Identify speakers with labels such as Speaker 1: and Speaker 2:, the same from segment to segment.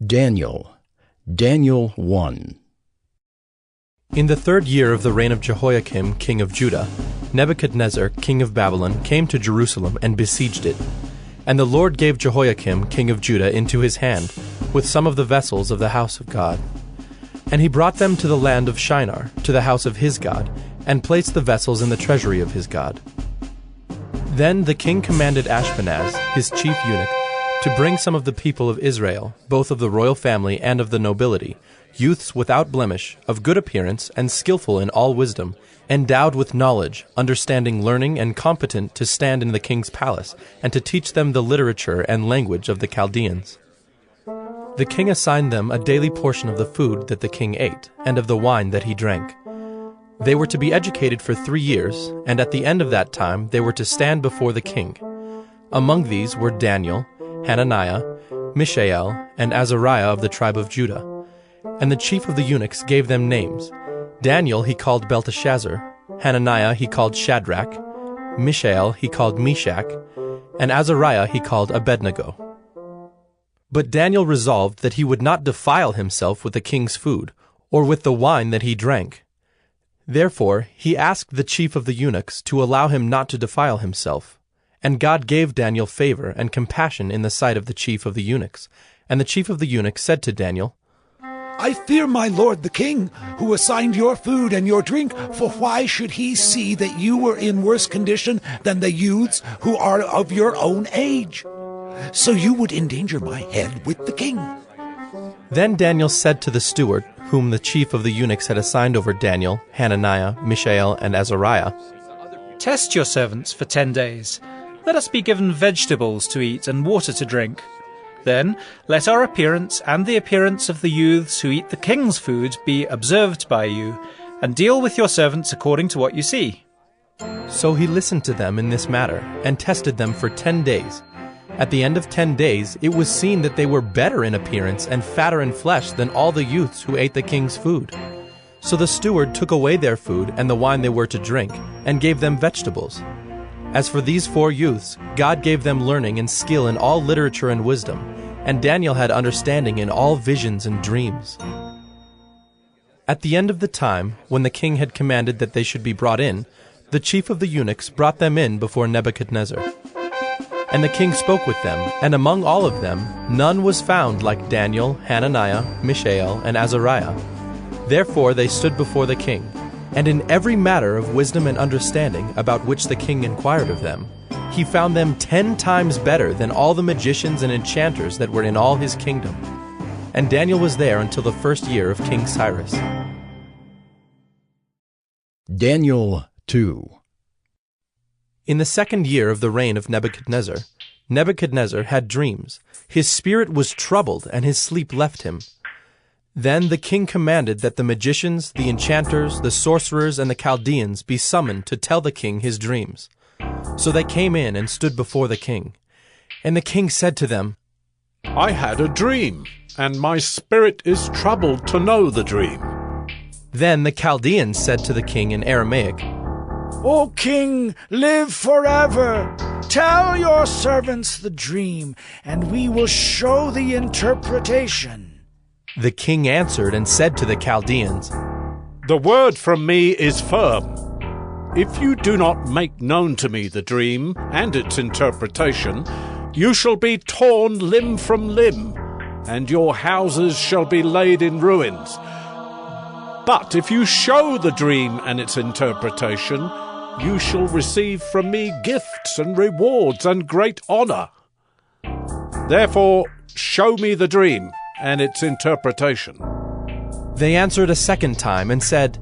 Speaker 1: Daniel 1.
Speaker 2: In the 3rd year of the reign of Jehoiakim, king of Judah, Nebuchadnezzar, king of Babylon, came to Jerusalem and besieged it. And the Lord gave Jehoiakim, king of Judah, into his hand, with some of the vessels of the house of God. And he brought them to the land of Shinar, to the house of his God, and placed the vessels in the treasury of his God. Then the king commanded Ashpenaz, his chief eunuch, to bring some of the people of Israel, both of the royal family and of the nobility, youths without blemish, of good appearance, and skillful in all wisdom, endowed with knowledge, understanding learning, and competent to stand in the king's palace, and to teach them the literature and language of the Chaldeans. The king assigned them a daily portion of the food that the king ate, and of the wine that he drank. They were to be educated for 3 years, and at the end of that time they were to stand before the king. Among these were Daniel, Hananiah, Mishael, and Azariah of the tribe of Judah. And the chief of the eunuchs gave them names. Daniel he called Belteshazzar, Hananiah he called Shadrach, Mishael he called Meshach, and Azariah he called Abednego. But Daniel resolved that he would not defile himself with the king's food, or with the wine that he drank. Therefore he asked the chief of the eunuchs to allow him not to defile himself. And God gave Daniel favor and compassion in the sight of the chief of the eunuchs. And the chief of the eunuchs said to Daniel,
Speaker 3: I fear my lord the king, who assigned your food and your drink, for why should he see that you were in worse condition than the youths who are of your own age? So you would endanger my head with the king.
Speaker 2: Then Daniel said to the steward, whom the chief of the eunuchs had assigned over Daniel, Hananiah, Mishael, and Azariah,
Speaker 4: Test your servants for 10 days. Let us be given vegetables to eat and water to drink. Then let our appearance and the appearance of the youths who eat the king's food be observed by you, and deal with your servants according to what you see.
Speaker 2: So he listened to them in this matter, and tested them for 10 days. At the end of 10 days it was seen that they were better in appearance and fatter in flesh than all the youths who ate the king's food. So the steward took away their food and the wine they were to drink, and gave them vegetables. As for these 4 youths, God gave them learning and skill in all literature and wisdom, and Daniel had understanding in all visions and dreams. At the end of the time, when the king had commanded that they should be brought in, the chief of the eunuchs brought them in before Nebuchadnezzar. And the king spoke with them, and among all of them none was found like Daniel, Hananiah, Mishael, and Azariah. Therefore they stood before the king. And in every matter of wisdom and understanding about which the king inquired of them, he found them 10 times better than all the magicians and enchanters that were in all his kingdom. And Daniel was there until the 1st year of King Cyrus.
Speaker 1: Daniel 2.
Speaker 2: In the 2nd year of the reign of Nebuchadnezzar, Nebuchadnezzar had dreams. His spirit was troubled, and his sleep left him. Then the king commanded that the magicians, the enchanters, the sorcerers, and the Chaldeans be summoned to tell the king his dreams. So they came in and stood before the king. And the king said to them,
Speaker 5: I had a dream, and my spirit is troubled to know the dream.
Speaker 2: Then the Chaldeans said to the king in Aramaic,
Speaker 3: O king, live forever. Tell your servants the dream, and we will show the interpretation.
Speaker 2: The king answered and said to the Chaldeans,
Speaker 5: The word from me is firm. If you do not make known to me the dream and its interpretation, you shall be torn limb from limb, and your houses shall be laid in ruins. But if you show the dream and its interpretation, you shall receive from me gifts and rewards and great honor. Therefore, show me the dream and its interpretation.
Speaker 2: They answered a 2nd time and said,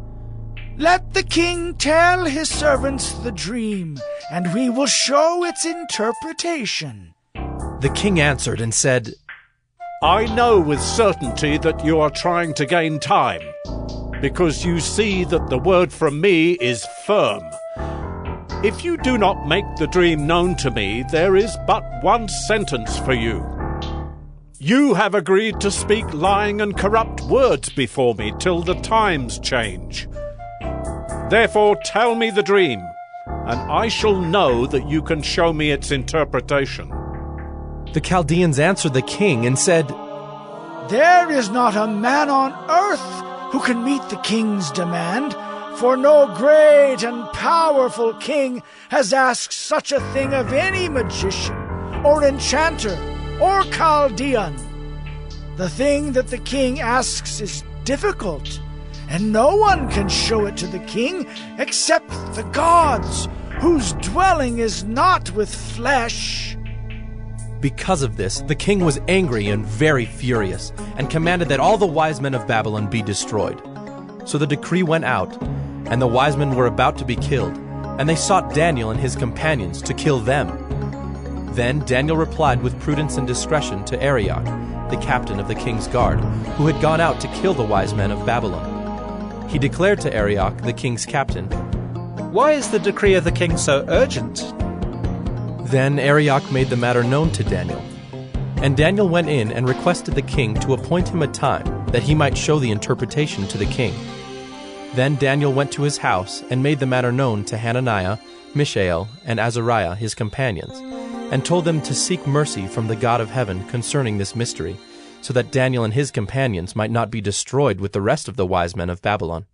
Speaker 3: Let the king tell his servants the dream, and we will show its interpretation.
Speaker 2: The king answered and said,
Speaker 5: I know with certainty that you are trying to gain time, because you see that the word from me is firm. If you do not make the dream known to me, there is but one sentence for you. You have agreed to speak lying and corrupt words before me till the times change. Therefore tell me the dream, and I shall know that you can show me its interpretation.
Speaker 2: The Chaldeans answered the king and said,
Speaker 6: There is not a man on earth who can meet the king's demand, for no great and powerful king has asked such a thing of any magician, or enchanter, or Chaldean. The thing that the king asks is difficult, and no one can show it to the king except the gods, whose dwelling is not with flesh."
Speaker 2: Because of this, the king was angry and very furious, and commanded that all the wise men of Babylon be destroyed. So the decree went out, and the wise men were about to be killed, and they sought Daniel and his companions to kill them. Then Daniel replied with prudence and discretion to Arioch, the captain of the king's guard, who had gone out to kill the wise men of Babylon. He declared to Arioch, the king's captain,
Speaker 4: "Why is the decree of the king so urgent?"
Speaker 2: Then Arioch made the matter known to Daniel. And Daniel went in and requested the king to appoint him a time, that he might show the interpretation to the king. Then Daniel went to his house and made the matter known to Hananiah, Mishael, and Azariah, his companions, and told them to seek mercy from the God of heaven concerning this mystery, so that Daniel and his companions might not be destroyed with the rest of the wise men of Babylon.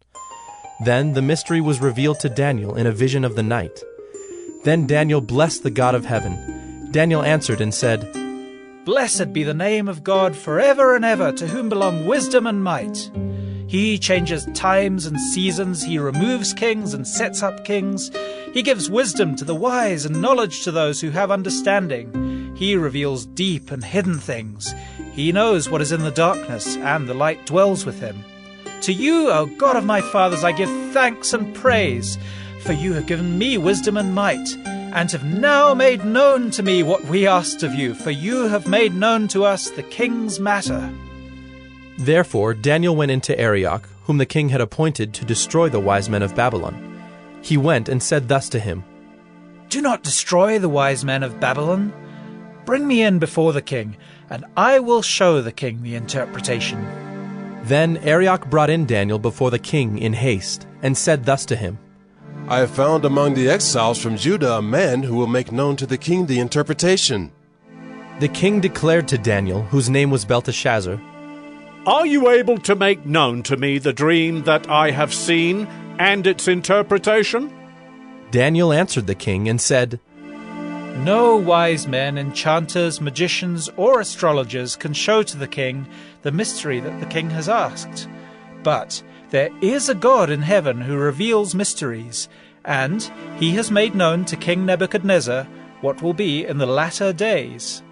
Speaker 2: Then the mystery was revealed to Daniel in a vision of the night. Then Daniel blessed the God of heaven. Daniel answered and said,
Speaker 4: "Blessed be the name of God forever and ever, to whom belong wisdom and might. He changes times and seasons, he removes kings and sets up kings. He gives wisdom to the wise and knowledge to those who have understanding. He reveals deep and hidden things. He knows what is in the darkness, and the light dwells with him. To you, O God of my fathers, I give thanks and praise, for you have given me wisdom and might, and have now made known to me what we asked of you, for you have made known to us the king's matter."
Speaker 2: Therefore Daniel went into Arioch, whom the king had appointed to destroy the wise men of Babylon. He went and said thus to him,
Speaker 4: "Do not destroy the wise men of Babylon. Bring me in before the king, and I will show the king the interpretation."
Speaker 2: Then Arioch brought in Daniel before the king in haste, and said thus to him,
Speaker 7: "I have found among the exiles from Judah a man who will make known to the king the interpretation."
Speaker 2: The king declared to Daniel, whose name was Belteshazzar,
Speaker 5: "Are you able to make known to me the dream that I have seen and its interpretation?"
Speaker 2: Daniel answered the king and said,
Speaker 4: "No wise men, enchanters, magicians, or astrologers can show to the king the mystery that the king has asked. But there is a God in heaven who reveals mysteries, and he has made known to King Nebuchadnezzar what will be in the latter days.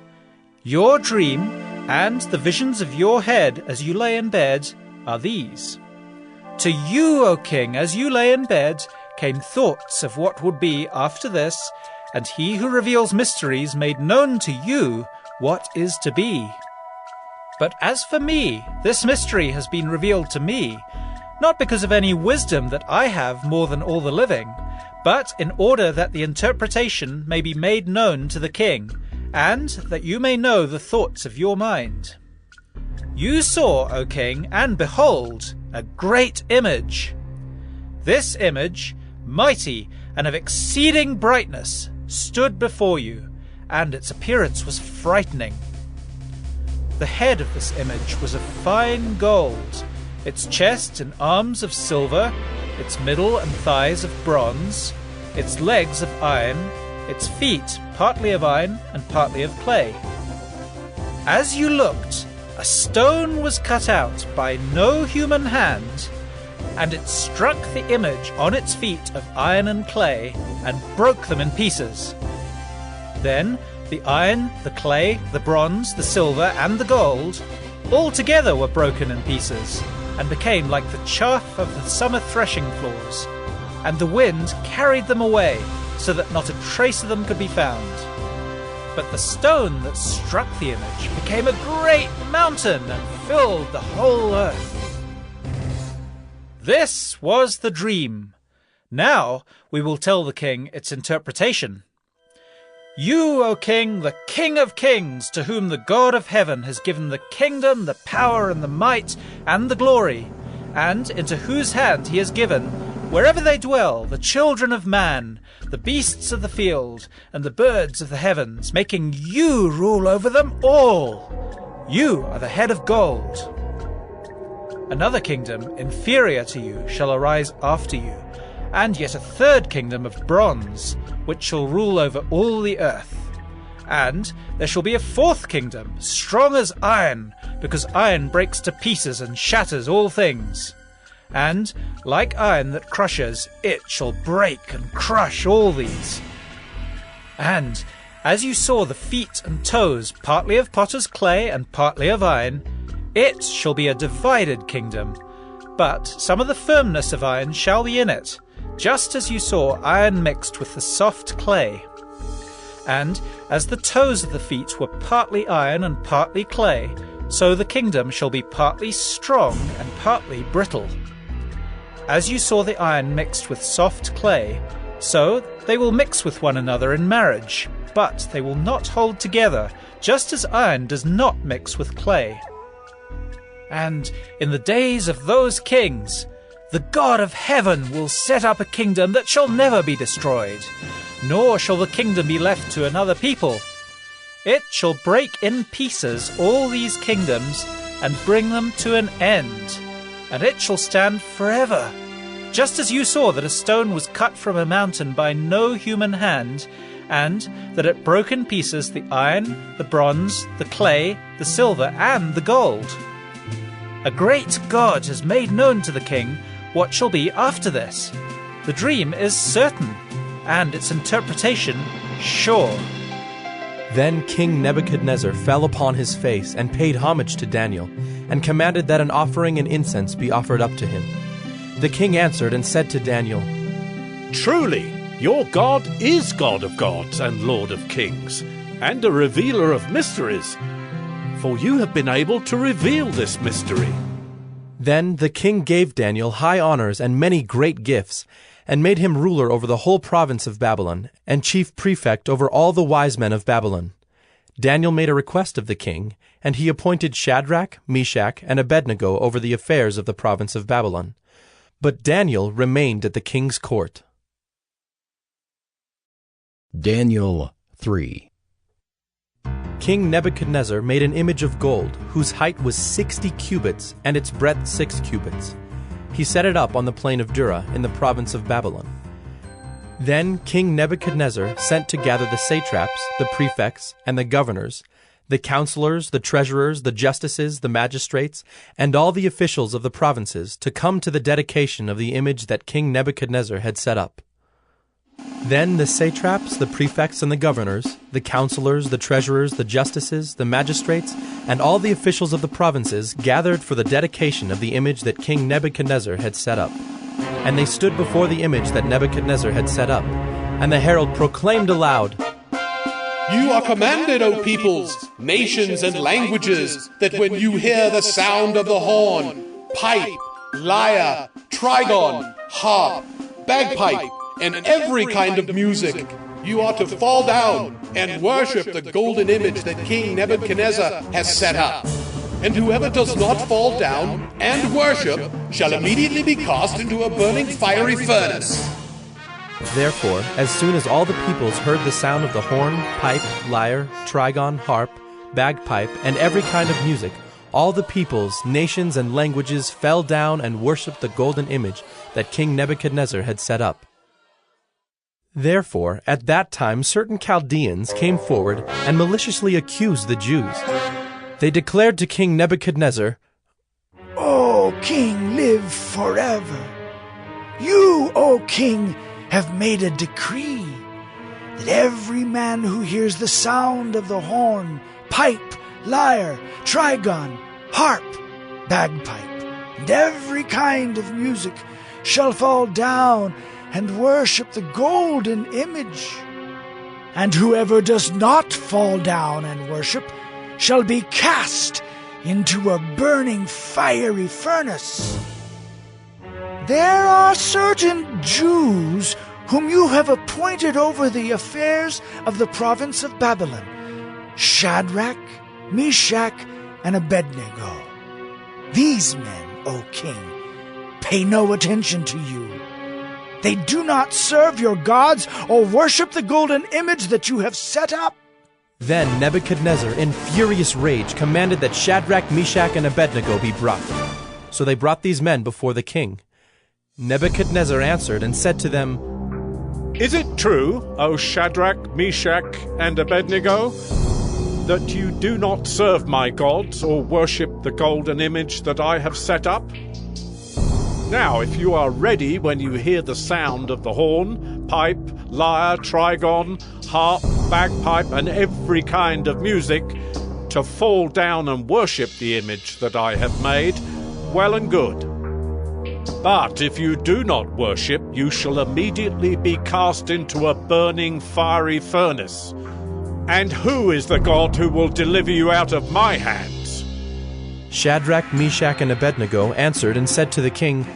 Speaker 4: Your dream and the visions of your head as you lay in bed are these. To you, O king, as you lay in bed, came thoughts of what would be after this, and he who reveals mysteries made known to you what is to be. But as for me, this mystery has been revealed to me, not because of any wisdom that I have more than all the living, but in order that the interpretation may be made known to the king, and that you may know the thoughts of your mind. You saw, O king, and behold, a great image. This image, mighty and of exceeding brightness, stood before you, and its appearance was frightening. The head of this image was of fine gold, its chest and arms of silver, its middle and thighs of bronze, its legs of iron, its feet partly of iron and partly of clay. As you looked, a stone was cut out by no human hand, and it struck the image on its feet of iron and clay, and broke them in pieces. Then the iron, the clay, the bronze, the silver, and the gold all together were broken in pieces, and became like the chaff of the summer threshing floors, and the wind carried them away, so that not a trace of them could be found. But the stone that struck the image became a great mountain and filled the whole earth. This was the dream. Now we will tell the king its interpretation. You, O king, the King of kings, to whom the God of heaven has given the kingdom, the power, and the might, and the glory, and into whose hand he has given, wherever they dwell, the children of man, the beasts of the field, and the birds of the heavens, making you rule over them all. You are the head of gold. Another kingdom, inferior to you, shall arise after you, and yet a third kingdom of bronze, which shall rule over all the earth. And there shall be a fourth kingdom, strong as iron, because iron breaks to pieces and shatters all things. And, like iron that crushes, it shall break and crush all these. And, as you saw the feet and toes, partly of potter's clay and partly of iron, it shall be a divided kingdom. But some of the firmness of iron shall be in it, just as you saw iron mixed with the soft clay. And as the toes of the feet were partly iron and partly clay, so the kingdom shall be partly strong and partly brittle. As you saw the iron mixed with soft clay, so they will mix with one another in marriage, but they will not hold together, just as iron does not mix with clay. And in the days of those kings, the God of heaven will set up a kingdom that shall never be destroyed, nor shall the kingdom be left to another people. It shall break in pieces all these kingdoms and bring them to an end, and it shall stand forever. Just as you saw that a stone was cut from a mountain by no human hand, and that it broke in pieces the iron, the bronze, the clay, the silver, and the gold. A great God has made known to the king what shall be after this. The dream is certain, and its interpretation sure.
Speaker 2: Then King Nebuchadnezzar fell upon his face and paid homage to Daniel, and commanded that an offering and incense be offered up to him. The king answered and said to Daniel,
Speaker 5: Truly, your God is God of gods and Lord of kings, and a revealer of mysteries, for you have been able to reveal this mystery.
Speaker 2: Then the king gave Daniel high honors and many great gifts, and made him ruler over the whole province of Babylon, and chief prefect over all the wise men of Babylon. Daniel made a request of the king, and he appointed Shadrach, Meshach, and Abednego over the affairs of the province of Babylon. But Daniel remained at the king's court.
Speaker 1: Daniel 3.
Speaker 2: King Nebuchadnezzar made an image of gold, whose height was 60 cubits, and its breadth 6 cubits. He set it up on the plain of Dura in the province of Babylon. Then King Nebuchadnezzar sent to gather the satraps, the prefects, and the governors, the counselors, the treasurers, the justices, the magistrates, and all the officials of the provinces to come to the dedication of the image that King Nebuchadnezzar had set up. Then the satraps, the prefects, and the governors, the counselors, the treasurers, the justices, the magistrates, and all the officials of the provinces gathered for the dedication of the image that King Nebuchadnezzar had set up. And they stood before the image that Nebuchadnezzar had set up. And the herald proclaimed aloud,
Speaker 8: You are commanded, O peoples, nations, and languages, that when you hear the sound of the horn, pipe, lyre, trigon, harp, bagpipe, and every kind of music, you are to fall down and worship the golden image that King Nebuchadnezzar has set up. And whoever does not fall down and worship shall immediately be cast into a burning fiery furnace.
Speaker 2: Therefore, as soon as all the peoples heard the sound of the horn, pipe, lyre, trigon, harp, bagpipe, and every kind of music, all the peoples, nations, and languages fell down and worshipped the golden image that King Nebuchadnezzar had set up. Therefore, at that time certain Chaldeans came forward and maliciously accused the Jews. They declared to King Nebuchadnezzar,
Speaker 6: O king, live forever. You, O king, have made a decree that every man who hears the sound of the horn, pipe, lyre, trigon, harp, bagpipe, and every kind of music shall fall down and worship the golden image. And whoever does not fall down and worship shall be cast into a burning fiery furnace. There are certain Jews whom you have appointed over the affairs of the province of Babylon, Shadrach, Meshach, and Abednego. These men, O king, pay no attention to you. They do not serve your gods or worship the golden image that you have set up.
Speaker 2: Then Nebuchadnezzar, in furious rage, commanded that Shadrach, Meshach, and Abednego be brought. So they brought these men before the king. Nebuchadnezzar answered and said to them,
Speaker 5: Is it true, O Shadrach, Meshach, and Abednego, that you do not serve my gods or worship the golden image that I have set up? Now, if you are ready when you hear the sound of the horn, pipe, lyre, trigon, harp, bagpipe, and every kind of music, to fall down and worship the image that I have made, well and good. But if you do not worship, you shall immediately be cast into a burning fiery furnace. And who is the God who will deliver you out of my hands?
Speaker 2: Shadrach, Meshach, and Abednego answered and said to the king,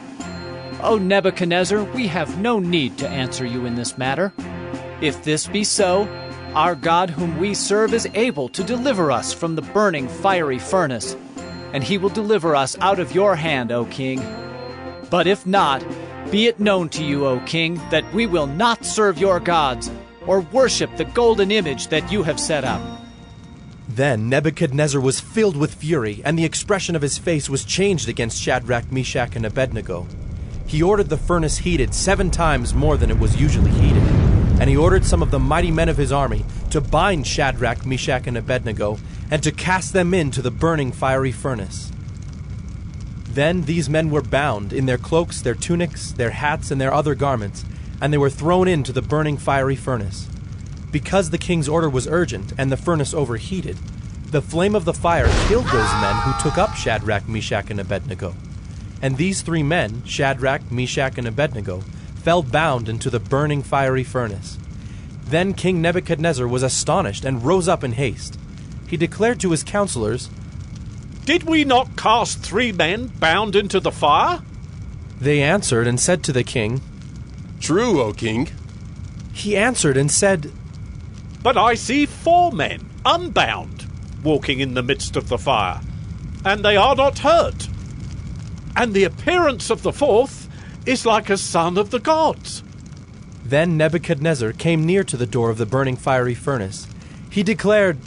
Speaker 9: O Nebuchadnezzar, we have no need to answer you in this matter. If this be so, our God whom we serve is able to deliver us from the burning fiery furnace, and he will deliver us out of your hand, O king. But if not, be it known to you, O king, that we will not serve your gods, or worship the golden image that you have set up.
Speaker 2: Then Nebuchadnezzar was filled with fury, and the expression of his face was changed against Shadrach, Meshach, and Abednego. He ordered the furnace heated 7 times more than it was usually heated, and he ordered some of the mighty men of his army to bind Shadrach, Meshach, and Abednego, and to cast them into the burning fiery furnace. Then these men were bound in their cloaks, their tunics, their hats, and their other garments, and they were thrown into the burning fiery furnace. Because the king's order was urgent and the furnace overheated, the flame of the fire killed those men who took up Shadrach, Meshach, and Abednego. And these 3 men, Shadrach, Meshach, and Abednego, fell bound into the burning fiery furnace. Then King Nebuchadnezzar was astonished and rose up in haste. He declared to his counselors,
Speaker 5: Did we not cast 3 men bound into the fire?
Speaker 2: They answered and said to the king,
Speaker 7: True, O king.
Speaker 2: He answered and said,
Speaker 5: But I see 4 men, unbound, walking in the midst of the fire, and they are not hurt. And the appearance of the 4th is like a son of the gods.
Speaker 2: Then Nebuchadnezzar came near to the door of the burning fiery furnace. He declared,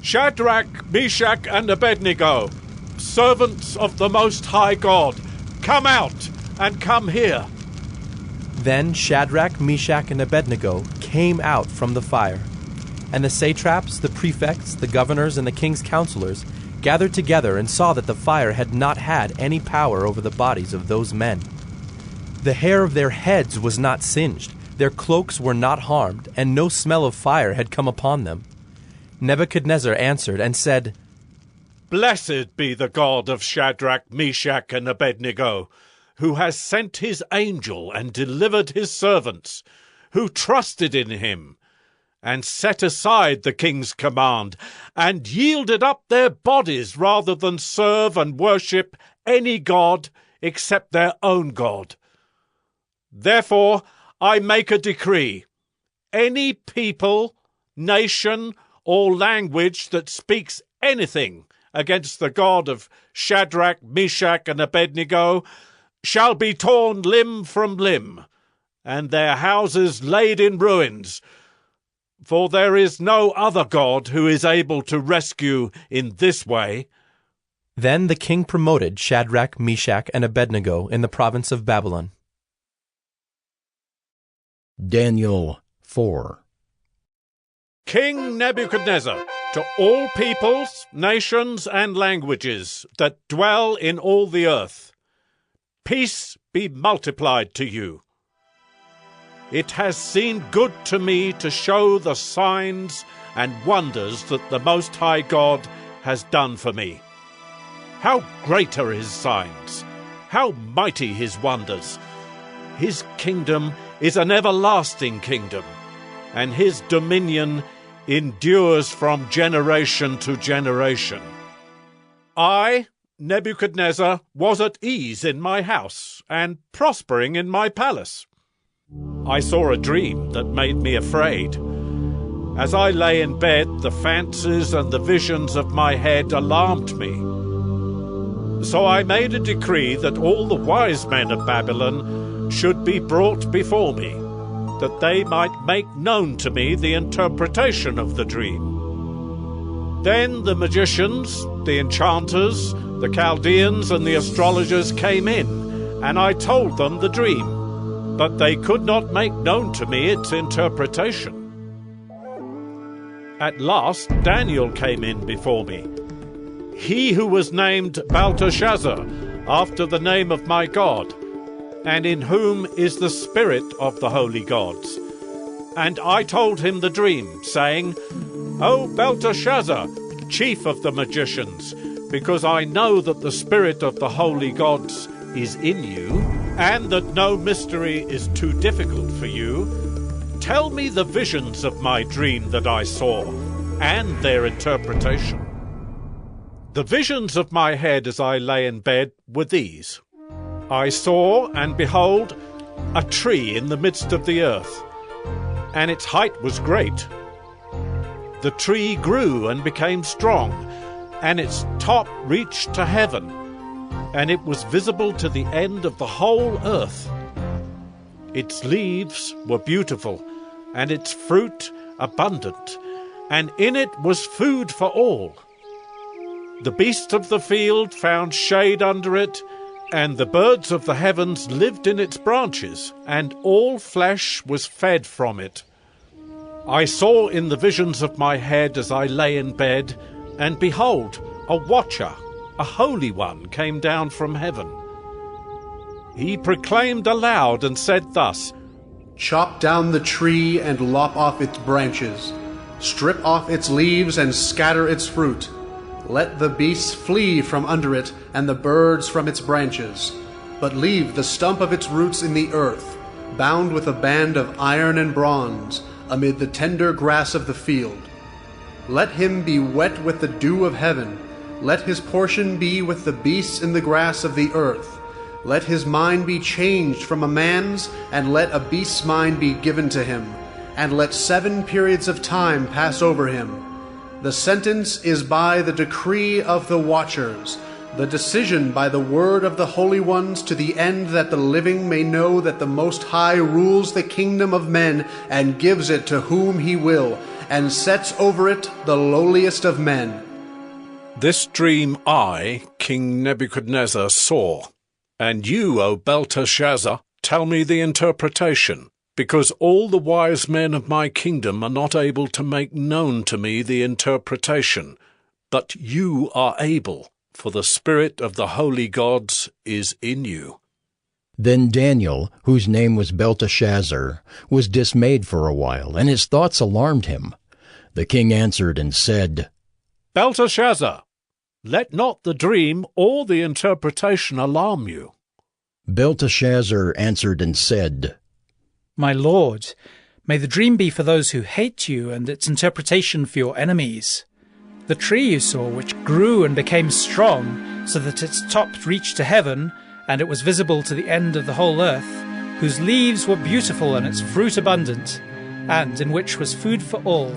Speaker 5: Shadrach, Meshach, and Abednego, servants of the Most High God, come out and come here.
Speaker 2: Then Shadrach, Meshach, and Abednego came out from the fire. And the satraps, the prefects, the governors, and the king's counselors gathered together and saw that the fire had not had any power over the bodies of those men. The hair of their heads was not singed, their cloaks were not harmed, and no smell of fire had come upon them. Nebuchadnezzar answered and said,
Speaker 5: Blessed be the God of Shadrach, Meshach, and Abednego, who has sent his angel and delivered his servants, who trusted in him, and set aside the king's command, and yielded up their bodies rather than serve and worship any god except their own God. Therefore I make a decree. Any people, nation, or language that speaks anything against the God of Shadrach, Meshach, and Abednego shall be torn limb from limb, and their houses laid in ruins. For there is no other God who is able to rescue in this way.
Speaker 2: Then the king promoted Shadrach, Meshach, and Abednego in the province of Babylon.
Speaker 1: Daniel 4.
Speaker 5: King Nebuchadnezzar, to all peoples, nations, and languages that dwell in all the earth, peace be multiplied to you. It has seemed good to me to show the signs and wonders that the Most High God has done for me. How great are his signs! How mighty his wonders! His kingdom is an everlasting kingdom, and his dominion endures from generation to generation. I, Nebuchadnezzar, was at ease in my house and prospering in my palace. I saw a dream that made me afraid. As I lay in bed, the fancies and the visions of my head alarmed me. So I made a decree that all the wise men of Babylon should be brought before me, that they might make known to me the interpretation of the dream. Then the magicians, the enchanters, the Chaldeans, and the astrologers came in, and I told them the dream, but they could not make known to me its interpretation. At last Daniel came in before me, he who was named Belteshazzar, after the name of my God, and in whom is the spirit of the holy gods. And I told him the dream, saying, O Belteshazzar, chief of the magicians, because I know that the spirit of the holy gods is in you, and that no mystery is too difficult for you, tell me the visions of my dream that I saw, and their interpretation. The visions of my head as I lay in bed were these. I saw, and behold, a tree in the midst of the earth, and its height was great. The tree grew and became strong, and its top reached to heaven, and it was visible to the end of the whole earth. Its leaves were beautiful, and its fruit abundant, and in it was food for all. The beasts of the field found shade under it, and the birds of the heavens lived in its branches, and all flesh was fed from it. I saw in the visions of my head as I lay in bed, and behold, a watcher, a holy one, came down from heaven. He proclaimed aloud and said thus,
Speaker 10: Chop down the tree and lop off its branches. Strip off its leaves and scatter its fruit. Let the beasts flee from under it, and the birds from its branches. But leave the stump of its roots in the earth, bound with a band of iron and bronze, amid the tender grass of the field. Let him be wet with the dew of heaven. Let his portion be with the beasts in the grass of the earth. Let his mind be changed from a man's, and let a beast's mind be given to him. And let 7 periods of time pass over him. The sentence is by the decree of the watchers, the decision by the word of the holy ones, to the end that the living may know that the Most High rules the kingdom of men and gives it to whom he will, and sets over it the lowliest of men.
Speaker 5: This dream I, King Nebuchadnezzar, saw, and you, O Belteshazzar, tell me the interpretation, because all the wise men of my kingdom are not able to make known to me the interpretation, but you are able, for the spirit of the holy gods is in you.
Speaker 1: Then Daniel, whose name was Belteshazzar, was dismayed for a while, and his thoughts alarmed him. The king answered and said,
Speaker 5: Belteshazzar, let not the dream or the interpretation alarm you.
Speaker 1: Belteshazzar answered and said,
Speaker 4: My lord, may the dream be for those who hate you, and its interpretation for your enemies. The tree you saw, which grew and became strong, so that its top reached to heaven, and it was visible to the end of the whole earth, whose leaves were beautiful and its fruit abundant, and in which was food for all,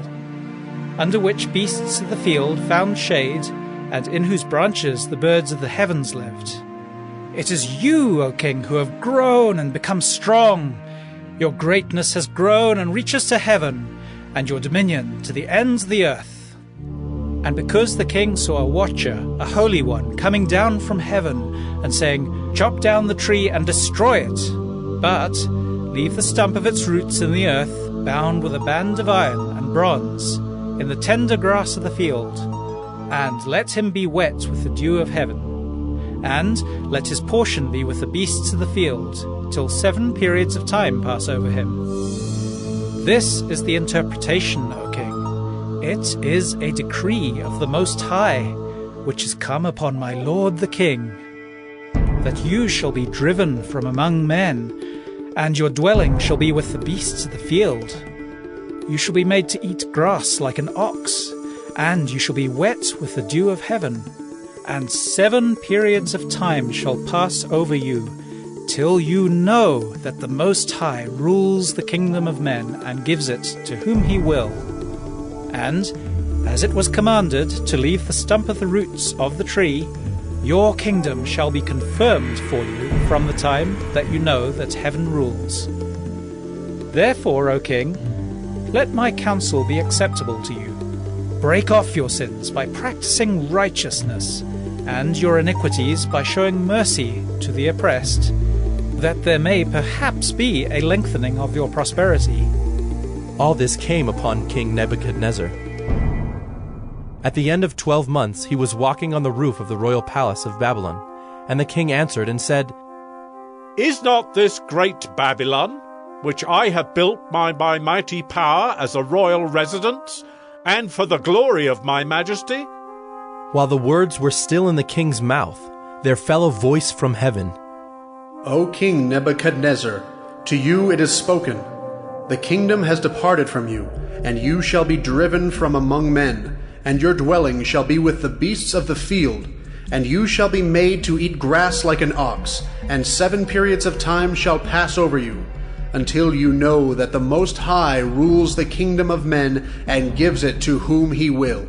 Speaker 4: under which beasts of the field found shade, and in whose branches the birds of the heavens lived. It is you, O king, who have grown and become strong. Your greatness has grown and reaches to heaven, and your dominion to the ends of the earth. And because the king saw a watcher, a holy one, coming down from heaven, and saying, Chop down the tree and destroy it, but leave the stump of its roots in the earth, bound with a band of iron and bronze, in the tender grass of the field, and let him be wet with the dew of heaven, and let his portion be with the beasts of the field, till 7 periods of time pass over him. This is the interpretation, O king. It is a decree of the Most High, which is come upon my lord the king, that you shall be driven from among men, and your dwelling shall be with the beasts of the field. You shall be made to eat grass like an ox, and you shall be wet with the dew of heaven, and 7 periods of time shall pass over you, till you know that the Most High rules the kingdom of men and gives it to whom he will. And, as it was commanded to leave the stump of the roots of the tree, your kingdom shall be confirmed for you from the time that you know that heaven rules. Therefore, O king, let my counsel be acceptable to you. Break off your sins by practicing righteousness, and your iniquities by showing mercy to the oppressed, that there may perhaps be a lengthening of your prosperity.
Speaker 2: All this came upon King Nebuchadnezzar. At the end of 12 months he was walking on the roof of the royal palace of Babylon, and the king answered and said,
Speaker 5: Is not this great Babylon, which I have built by my mighty power as a royal residence, and for the glory of my majesty?
Speaker 2: While the words were still in the king's mouth, there fell a voice from heaven.
Speaker 10: O King Nebuchadnezzar, to you it is spoken. The kingdom has departed from you, and you shall be driven from among men, and your dwelling shall be with the beasts of the field, and you shall be made to eat grass like an ox, and 7 periods of time shall pass over you, until you know that the Most High rules the kingdom of men and gives it to whom he will.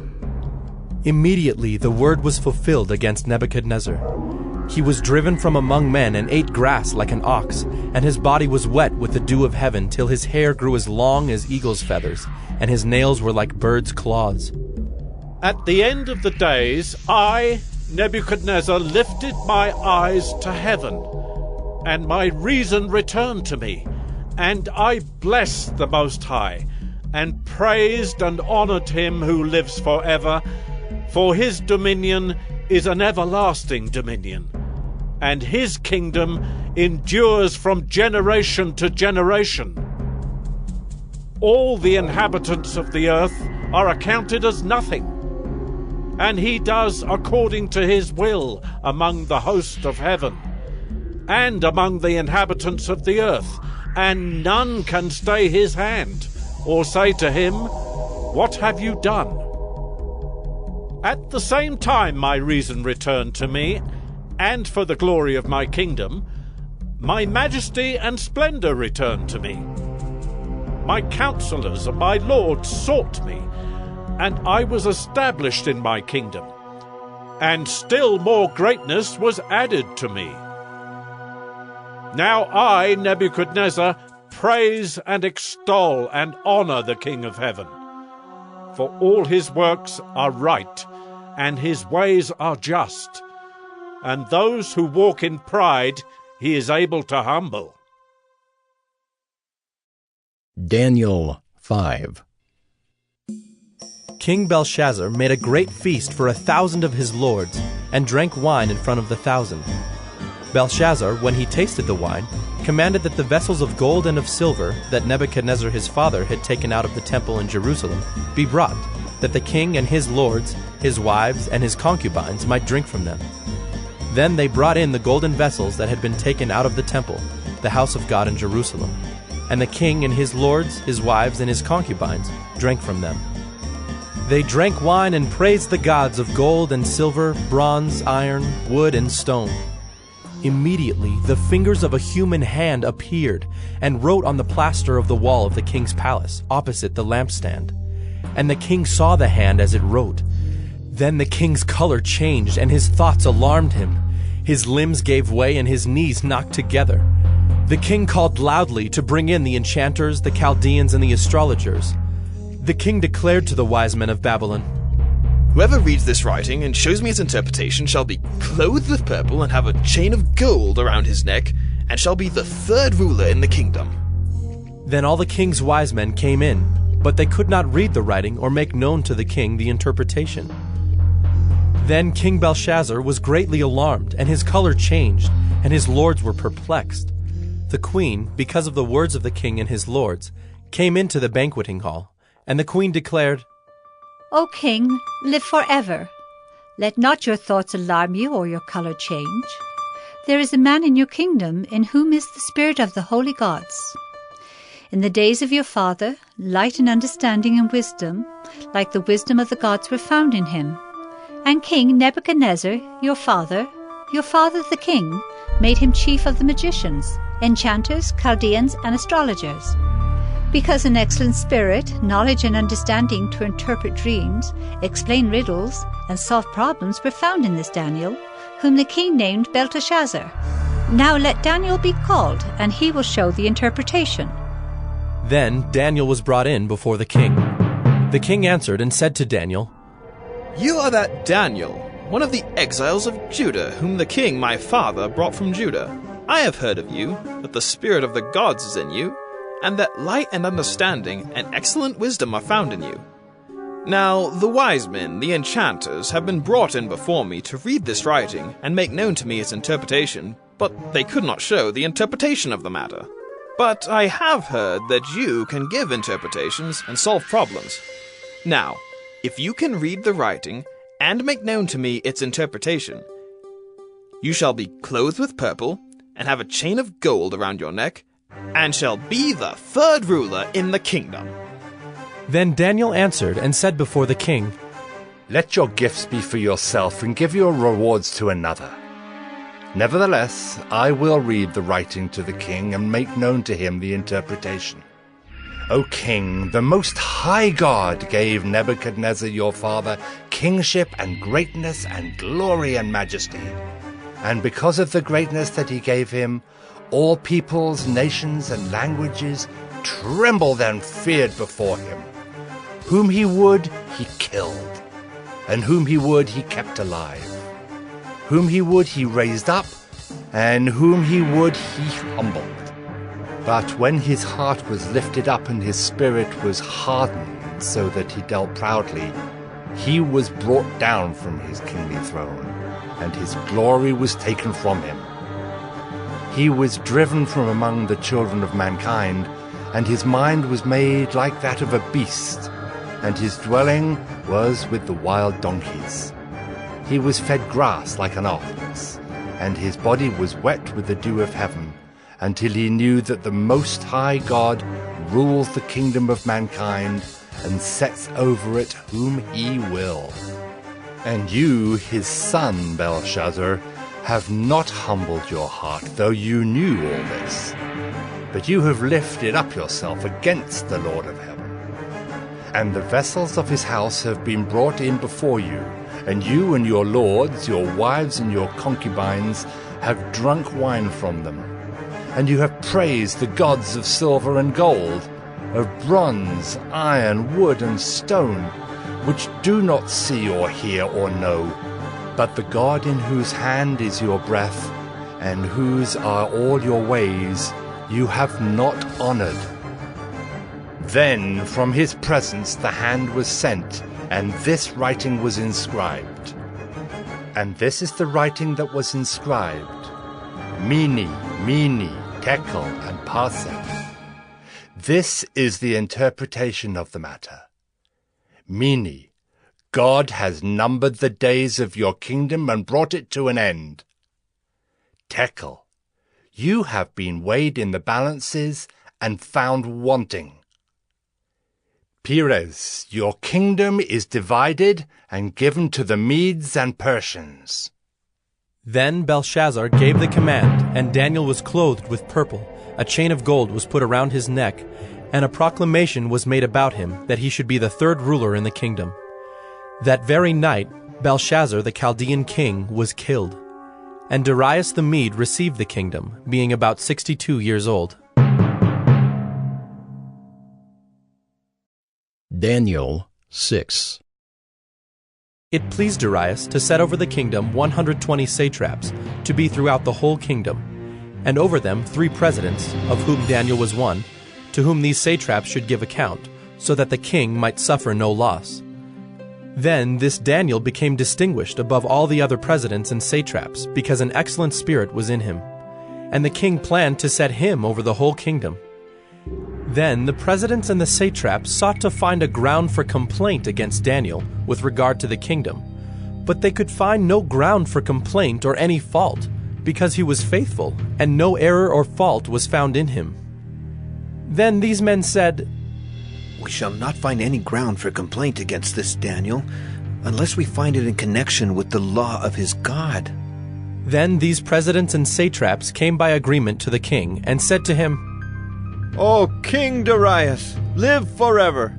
Speaker 2: Immediately the word was fulfilled against Nebuchadnezzar. He was driven from among men and ate grass like an ox, and his body was wet with the dew of heaven, till his hair grew as long as eagle's feathers, and his nails were like birds' claws.
Speaker 5: At the end of the days, I, Nebuchadnezzar, lifted my eyes to heaven, and my reason returned to me, and I blessed the Most High, and praised and honored him who lives forever, for his dominion is an everlasting dominion, and his kingdom endures from generation to generation. All the inhabitants of the earth are accounted as nothing, and he does according to his will among the host of heaven, and among the inhabitants of the earth, and none can stay his hand, or say to him, What have you done? At the same time my reason returned to me, and for the glory of my kingdom, my majesty and splendor returned to me. My counselors and my lords sought me, and I was established in my kingdom, and still more greatness was added to me. Now I, Nebuchadnezzar, praise and extol and honor the King of heaven, for all his works are right, and his ways are just, and those who walk in pride he is able to humble.
Speaker 1: Daniel 5.
Speaker 2: King Belshazzar made a great feast for 1,000 of his lords, and drank wine in front of the 1,000. Belshazzar, when he tasted the wine, commanded that the vessels of gold and of silver that Nebuchadnezzar his father had taken out of the temple in Jerusalem be brought, that the king and his lords, his wives, and his concubines might drink from them. Then they brought in the golden vessels that had been taken out of the temple, the house of God in Jerusalem, and the king and his lords, his wives, and his concubines drank from them. They drank wine and praised the gods of gold and silver, bronze, iron, wood, and stone. Immediately the fingers of a human hand appeared and wrote on the plaster of the wall of the king's palace, opposite the lampstand. And the king saw the hand as it wrote. Then the king's color changed, and his thoughts alarmed him. His limbs gave way, and his knees knocked together. The king called loudly to bring in the enchanters, the Chaldeans, and the astrologers. The king declared to the wise men of Babylon,
Speaker 11: Whoever reads this writing and shows me its interpretation shall be clothed with purple and have a chain of gold around his neck, and shall be the 3rd ruler in the kingdom.
Speaker 2: Then all the king's wise men came in, but they could not read the writing or make known to the king the interpretation. Then King Belshazzar was greatly alarmed, and his color changed, and his lords were perplexed. The queen, because of the words of the king and his lords, came into the banqueting hall, and the queen declared,
Speaker 12: O king, live forever. Let not your thoughts alarm you or your color change. There is a man in your kingdom in whom is the spirit of the holy gods. In the days of your father, light and understanding and wisdom, like the wisdom of the gods, were found in him. And King Nebuchadnezzar, your father the king, made him chief of the magicians, enchanters, Chaldeans, and astrologers. Because an excellent spirit, knowledge and understanding to interpret dreams, explain riddles, and solve problems were found in this Daniel, whom the king named Belteshazzar. Now let Daniel be called, and he will show the interpretation.
Speaker 2: Then Daniel was brought in before the king. The king answered and said to Daniel,
Speaker 11: You are that Daniel, one of the exiles of Judah, whom the king my father brought from Judah. I have heard of you, that the spirit of the gods is in you, and that light and understanding and excellent wisdom are found in you. Now the wise men, the enchanters, have been brought in before me to read this writing and make known to me its interpretation, but they could not show the interpretation of the matter. But I have heard that you can give interpretations and solve problems. Now, if you can read the writing and make known to me its interpretation, you shall be clothed with purple, and have a chain of gold around your neck, and shall be the third ruler in the kingdom.
Speaker 2: Then Daniel answered and said before the king,
Speaker 13: Let your gifts be for yourself, and give your rewards to another. Nevertheless, I will read the writing to the king, and make known to him the interpretation. O king, the most high God gave Nebuchadnezzar your father kingship and greatness and glory and majesty. And because of the greatness that he gave him, all peoples, nations, and languages trembled and feared before him. Whom he would, he killed, and whom he would, he kept alive. Whom he would, he raised up, and whom he would, he humbled. But when his heart was lifted up and his spirit was hardened so that he dealt proudly, he was brought down from his kingly throne, and his glory was taken from him. He was driven from among the children of mankind, and his mind was made like that of a beast, and his dwelling was with the wild donkeys. He was fed grass like an ox, and his body was wet with the dew of heaven, until he knew that the Most High God rules the kingdom of mankind, and sets over it whom he will. And you, his son, Belshazzar, have not humbled your heart, though you knew all this. But you have lifted up yourself against the Lord of heaven. And the vessels of his house have been brought in before you, and you and your lords, your wives and your concubines, have drunk wine from them. And you have praised the gods of silver and gold, of bronze, iron, wood, and stone, which do not see or hear or know, but the God in whose hand is your breath, and whose are all your ways, you have not honored. Then from his presence the hand was sent, and this writing was inscribed. And this is the writing that was inscribed: Mene, Mene, Tekel, and Parsec. This is the interpretation of the matter. Mene, God has numbered the days of your kingdom and brought it to an end. Tekel, you have been weighed in the balances and found wanting. Peres, your kingdom is divided and given to the Medes and Persians.
Speaker 2: Then Belshazzar gave the command, and Daniel was clothed with purple. A chain of gold was put around his neck, and a proclamation was made about him that he should be the third ruler in the kingdom. That very night Belshazzar the Chaldean king was killed, and Darius the Mede received the kingdom, being about 62 years old.
Speaker 1: Daniel 6.
Speaker 2: It pleased Darius to set over the kingdom 120 satraps, to be throughout the whole kingdom, and over them 3 presidents, of whom Daniel was one, to whom these satraps should give account, so that the king might suffer no loss. Then this Daniel became distinguished above all the other presidents and satraps, because an excellent spirit was in him. And the king planned to set him over the whole kingdom. Then the presidents and the satraps sought to find a ground for complaint against Daniel with regard to the kingdom, but they could find no ground for complaint or any fault, because he was faithful, and no error or fault was found in him. Then these men said,
Speaker 14: We shall not find any ground for complaint against this Daniel, unless we find it in connection with the law of his God.
Speaker 2: Then these presidents and satraps came by agreement to the king, and said to him,
Speaker 15: O King Darius, live forever!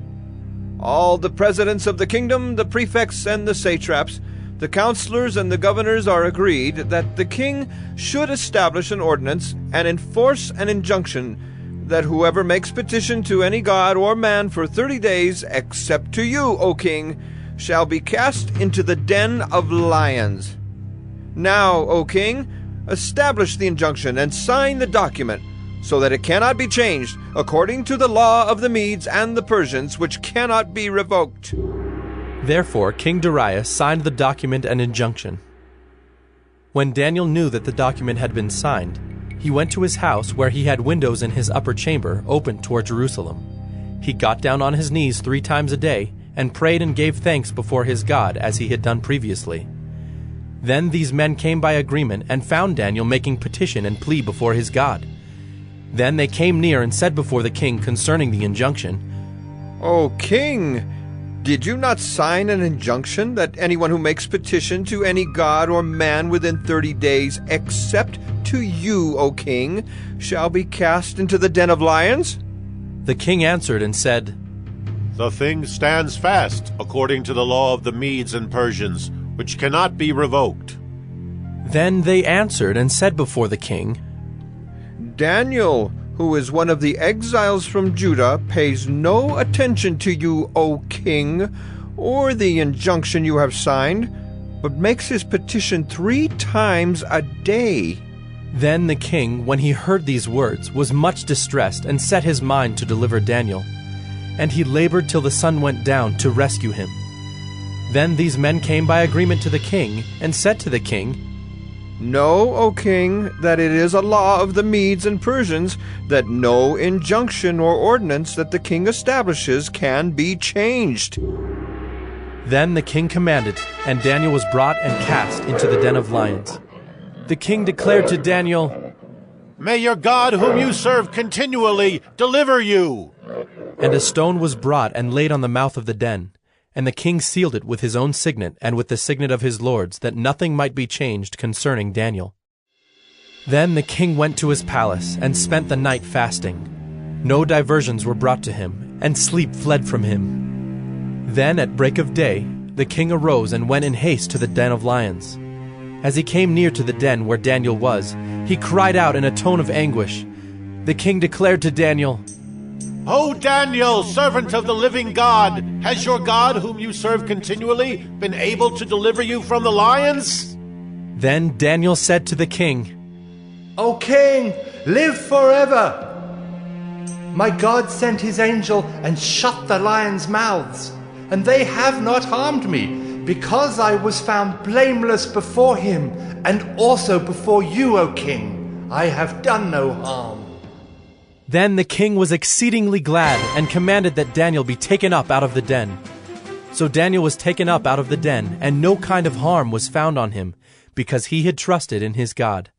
Speaker 15: All the presidents of the kingdom, the prefects and the satraps, the counselors and the governors are agreed that the king should establish an ordinance and enforce an injunction that whoever makes petition to any god or man for 30 days, except to you, O king, shall be cast into the den of lions. Now, O king, establish the injunction and sign the document, so that it cannot be changed, according to the law of the Medes and the Persians, which cannot be revoked.
Speaker 2: Therefore King Darius signed the document and injunction. When Daniel knew that the document had been signed, he went to his house where he had windows in his upper chamber open toward Jerusalem. He got down on his knees 3 times a day and prayed and gave thanks before his God as he had done previously. Then these men came by agreement and found Daniel making petition and plea before his God. Then they came near and said before the king concerning the injunction,
Speaker 15: O king, did you not sign an injunction that anyone who makes petition to any god or man within 30 days, except to you, O king, shall be cast into the den of lions?
Speaker 2: The king answered and said,
Speaker 5: The thing stands fast according to the law of the Medes and Persians, which cannot be revoked.
Speaker 2: Then they answered and said before the king,
Speaker 15: Daniel, who is one of the exiles from Judah, pays no attention to you, O king, or the injunction you have signed, but makes his petition 3 times a day.
Speaker 2: Then the king, when he heard these words, was much distressed and set his mind to deliver Daniel. And he labored till the sun went down to rescue him. Then these men came by agreement to the king and said to the king,
Speaker 15: Know, O king, that it is a law of the Medes and Persians that no injunction or ordinance that the king establishes can be changed.
Speaker 2: Then the king commanded, and Daniel was brought and cast into the den of lions. The king declared to Daniel,
Speaker 5: May your God, whom you serve continually, deliver you.
Speaker 2: And a stone was brought and laid on the mouth of the den. And the king sealed it with his own signet and with the signet of his lords, that nothing might be changed concerning Daniel. Then the king went to his palace and spent the night fasting. No diversions were brought to him, and sleep fled from him. Then at break of day the king arose and went in haste to the den of lions. As he came near to the den where Daniel was, he cried out in a tone of anguish. The king declared to Daniel,
Speaker 5: O Daniel, servant of the living God, has your God, whom you serve continually, been able to deliver you from the lions?
Speaker 2: Then Daniel said to the king,
Speaker 13: O king, live forever! My God sent his angel and shut the lions' mouths, and they have not harmed me, because I was found blameless before him, and also before you, O king. I have done no harm.
Speaker 2: Then the king was exceedingly glad and commanded that Daniel be taken up out of the den. So Daniel was taken up out of the den, and no kind of harm was found on him, because he had trusted in his God.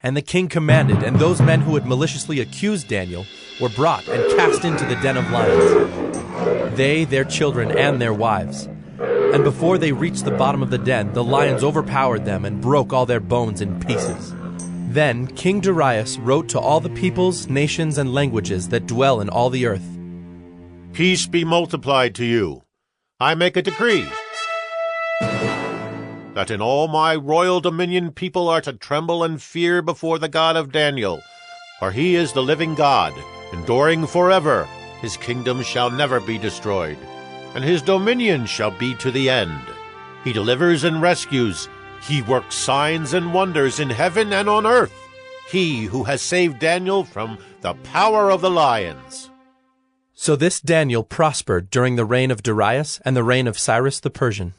Speaker 2: And the king commanded, and those men who had maliciously accused Daniel were brought and cast into the den of lions, they, their children, and their wives. And before they reached the bottom of the den, the lions overpowered them and broke all their bones in pieces. Then King Darius wrote to all the peoples, nations, and languages that dwell in all the earth.
Speaker 5: Peace be multiplied to you. I make a decree that in all my royal dominion people are to tremble and fear before the God of Daniel, for he is the living God, enduring forever. His kingdom shall never be destroyed, and his dominion shall be to the end. He delivers and rescues. He works signs and wonders in heaven and on earth. He who has saved Daniel from the power of the lions.
Speaker 2: So this Daniel prospered during the reign of Darius and the reign of Cyrus the Persian.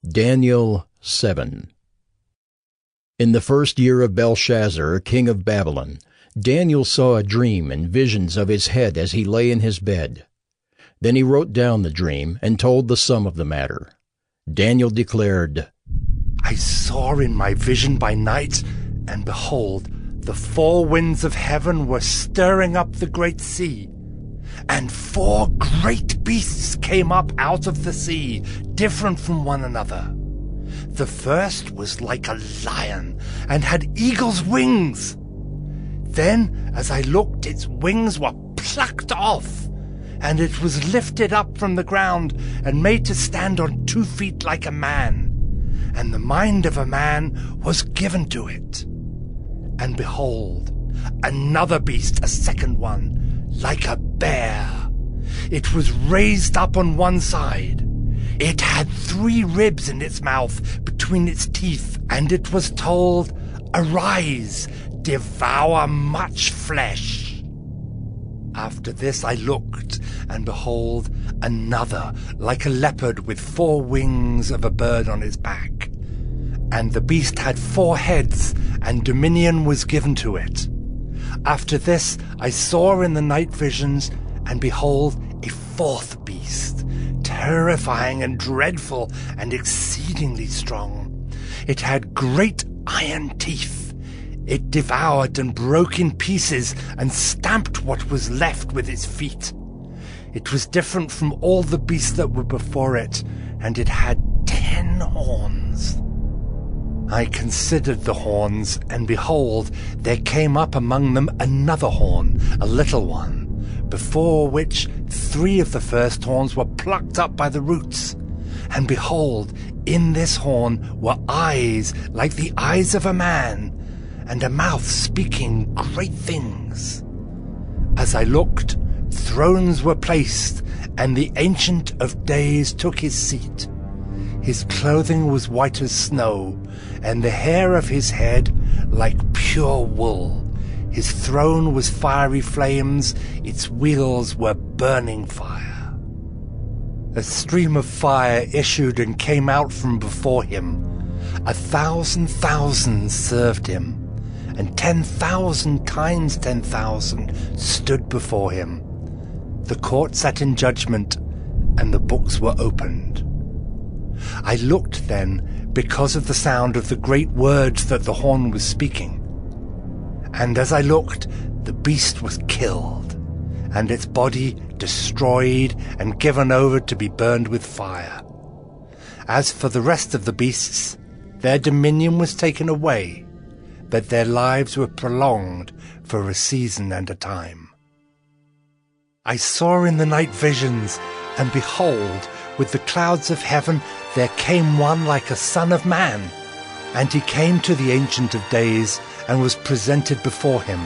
Speaker 1: Daniel 7. In the first year of Belshazzar, king of Babylon, Daniel saw a dream and visions of his head as he lay in his bed. Then he wrote down the dream and told the sum of the matter. Daniel declared,
Speaker 13: I saw in my vision by night, and behold, the 4 winds of heaven were stirring up the great sea. And 4 great beasts came up out of the sea, different from one another. The first was like a lion, and had eagle's wings. Then, as I looked, its wings were plucked off, and it was lifted up from the ground and made to stand on 2 feet like a man. and the mind of a man was given to it. And behold, another beast, a second one, like a bear. It was raised up on one side. It had 3 ribs in its mouth between its teeth, and it was told, "Arise, devour much flesh." After this I looked, and behold, another, like a leopard with 4 wings of a bird on its back. And the beast had 4 heads, and dominion was given to it. After this I saw in the night visions, and behold, a 4th beast, terrifying and dreadful and exceedingly strong. It had great iron teeth. It devoured and broke in pieces and stamped what was left with its feet. It was different from all the beasts that were before it, and it had 10 horns. I considered the horns, and behold, there came up among them another horn, a little one, before which 3 of the first horns were plucked up by the roots. And behold, in this horn were eyes like the eyes of a man, and a mouth speaking great things. As I looked, thrones were placed, and the Ancient of Days took his seat. His clothing was white as snow, and the hair of his head like pure wool. His throne was fiery flames, its wheels were burning fire. A stream of fire issued and came out from before him. 1,000,000 served him, and 10,000 times 10,000 stood before him. The court sat in judgment, and the books were opened. I looked then, because of the sound of the great words that the horn was speaking. And as I looked, the beast was killed, and its body destroyed and given over to be burned with fire. As for the rest of the beasts, their dominion was taken away, but their lives were prolonged for a season and a time. I saw in the night visions, and behold, with the clouds of heaven there came one like a son of man. And he came to the Ancient of Days, and was presented before him.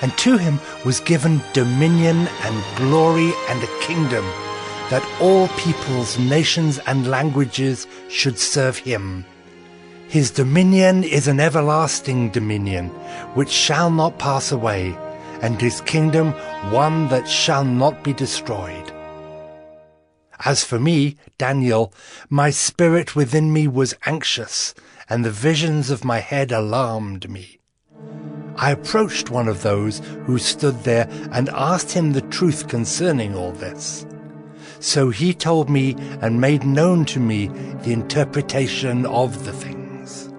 Speaker 13: And to him was given dominion and glory and a kingdom, that all peoples, nations, and languages should serve him. His dominion is an everlasting dominion, which shall not pass away, and his kingdom one that shall not be destroyed. As for me, Daniel, my spirit within me was anxious, and the visions of my head alarmed me. I approached one of those who stood there and asked him the truth concerning all this. So he told me and made known to me the interpretation of the things.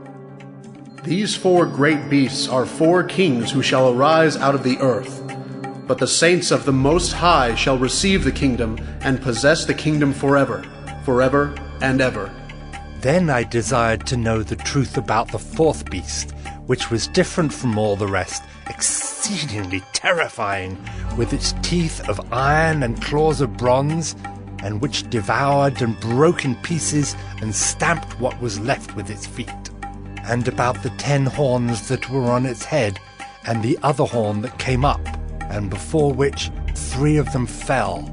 Speaker 10: These 4 great beasts are 4 kings who shall arise out of the earth. But the saints of the Most High shall receive the kingdom and possess the kingdom forever, forever and ever.
Speaker 13: Then I desired to know the truth about the 4th beast, which was different from all the rest, exceedingly terrifying, with its teeth of iron and claws of bronze, and which devoured and broke in pieces and stamped what was left with its feet. And about the 10 horns that were on its head, and the other horn that came up, and before which 3 of them fell,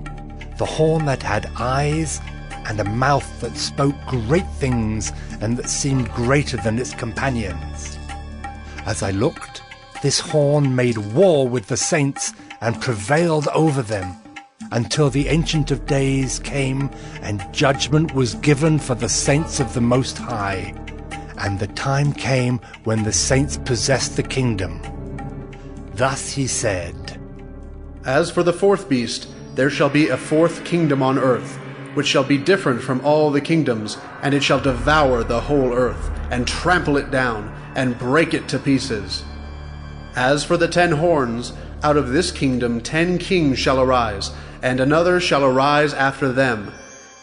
Speaker 13: the horn that had eyes, and a mouth that spoke great things, and that seemed greater than its companions. As I looked, this horn made war with the saints, and prevailed over them, until the Ancient of Days came, and judgment was given for the saints of the Most High. And the time came when the saints possessed the kingdom. Thus he said,
Speaker 10: As for the 4th beast, there shall be a 4th kingdom on earth, which shall be different from all the kingdoms, and it shall devour the whole earth, and trample it down, and break it to pieces. As for the 10 horns, out of this kingdom 10 kings shall arise, and another shall arise after them.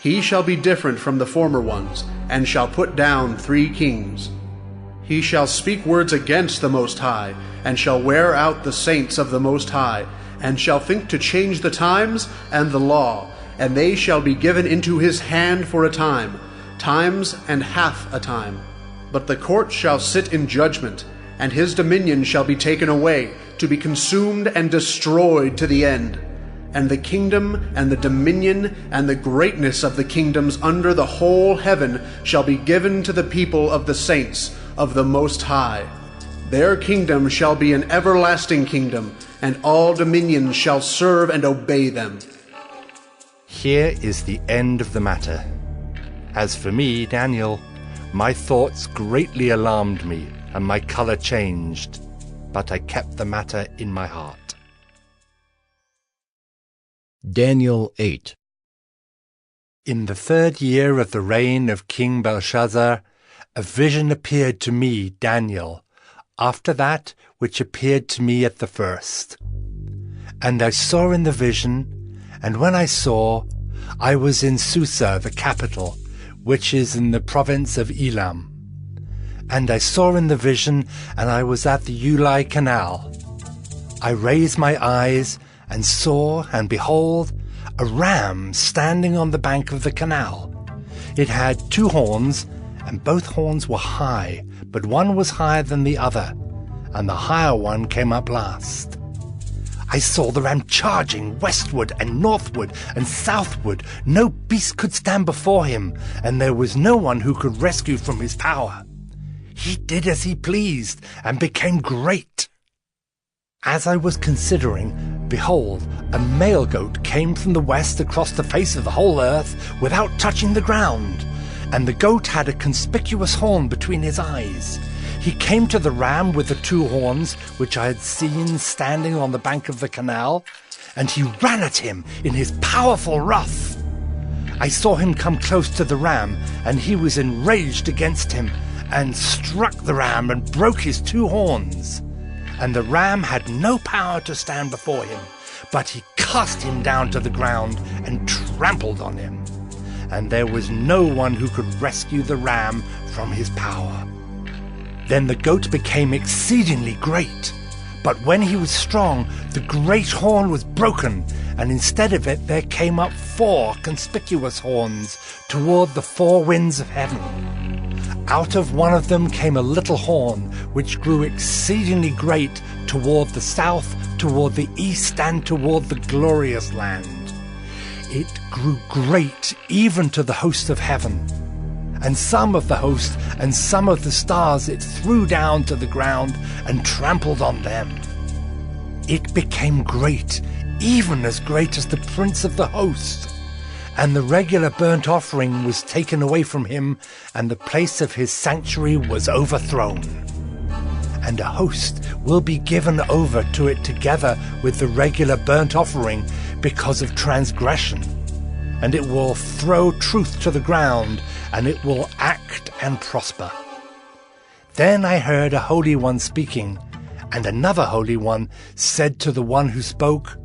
Speaker 10: He shall be different from the former ones, and shall put down 3 kings. He shall speak words against the Most High, and shall wear out the saints of the Most High, and shall think to change the times and the law, and they shall be given into his hand for a time, times and half a time. But the court shall sit in judgment, and his dominion shall be taken away, to be consumed and destroyed to the end. And the kingdom and the dominion and the greatness of the kingdoms under the whole heaven shall be given to the people of the saints of the Most High. Their kingdom shall be an everlasting kingdom, and all dominions shall serve and obey them.
Speaker 13: Here is the end of the matter. As for me, Daniel, my thoughts greatly alarmed me, and my color changed, but I kept the matter in my heart.
Speaker 1: Daniel 8.
Speaker 13: In the 3rd year of the reign of King Belshazzar, a vision appeared to me, Daniel, after that which appeared to me at the first. And I saw in the vision, and when I saw, I was in Susa, the capital, which is in the province of Elam. And I saw in the vision, and I was at the Ulai Canal. I raised my eyes, and saw, and behold, a ram standing on the bank of the canal. It had 2 horns, and both horns were high, but one was higher than the other, and the higher one came up last. I saw the ram charging westward and northward and southward. No beast could stand before him, and there was no one who could rescue from his power. He did as he pleased, and became great. As I was considering, behold, a male goat came from the west across the face of the whole earth without touching the ground, and the goat had a conspicuous horn between his eyes. He came to the ram with the 2 horns, which I had seen standing on the bank of the canal, and he ran at him in his powerful wrath. I saw him come close to the ram, and he was enraged against him, and struck the ram and broke his 2 horns. And the ram had no power to stand before him, but he cast him down to the ground and trampled on him. And there was no one who could rescue the ram from his power. Then the goat became exceedingly great, but when he was strong, the great horn was broken, and instead of it there came up 4 conspicuous horns toward the 4 winds of heaven. Out of one of them came a little horn, which grew exceedingly great toward the south, toward the east, and toward the glorious land. It grew great even to the host of heaven. And some of the host and some of the stars it threw down to the ground and trampled on them. It became great, even as great as the prince of the host. And the regular burnt offering was taken away from him, and the place of his sanctuary was overthrown. And a host will be given over to it together with the regular burnt offering because of transgression. And it will throw truth to the ground, and it will act and prosper. Then I heard a holy one speaking, and another holy one said to the one who spoke,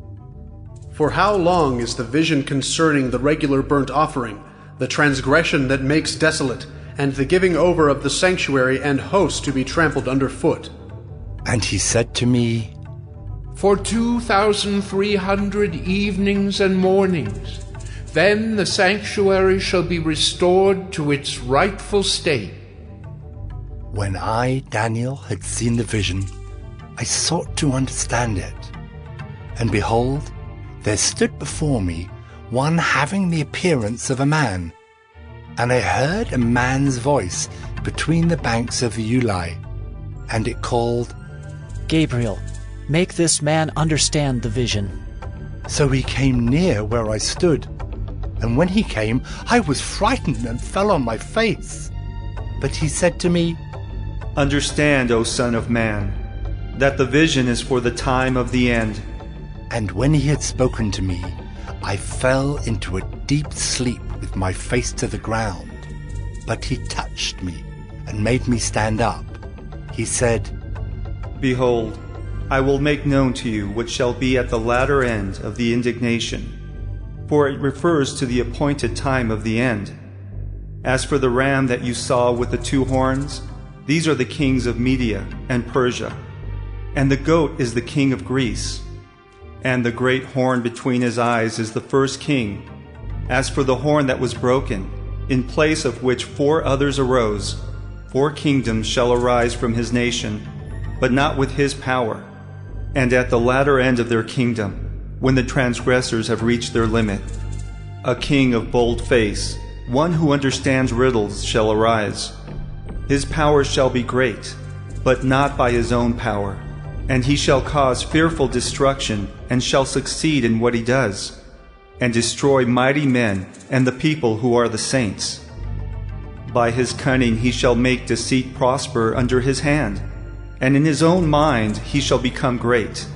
Speaker 10: For how long is the vision concerning the regular burnt offering, the transgression that makes desolate, and the giving over of the sanctuary and host to be trampled underfoot?
Speaker 13: And he said to me,
Speaker 8: For 2,300 evenings and mornings, then the sanctuary shall be restored to its rightful state.
Speaker 13: When I, Daniel, had seen the vision, I sought to understand it. And behold, there stood before me one having the appearance of a man. And I heard a man's voice between the banks of the Ulai, and it called,
Speaker 9: Gabriel, make this man understand the vision.
Speaker 13: So he came near where I stood, and when he came, I was frightened and fell on my face. But he said to me,
Speaker 16: Understand, O Son of Man, that the vision is for the time of the end.
Speaker 13: And when he had spoken to me, I fell into a deep sleep with my face to the ground. But he touched me and made me stand up. He said,
Speaker 16: Behold, I will make known to you what shall be at the latter end of the indignation, for it refers to the appointed time of the end. As for the ram that you saw with the 2 horns, these are the kings of Media and Persia, and the goat is the king of Greece. And the great horn between his eyes is the first king. As for the horn that was broken, in place of which 4 others arose. 4 kingdoms shall arise from his nation, but not with his power. And at the latter end of their kingdom, when the transgressors have reached their limit, a king of bold face, one who understands riddles, shall arise. His power shall be great, but not by his own power. And he shall cause fearful destruction, and shall succeed in what he does, and destroy mighty men and the people who are the saints. By his cunning he shall make deceit prosper under his hand, and in his own mind he shall become great.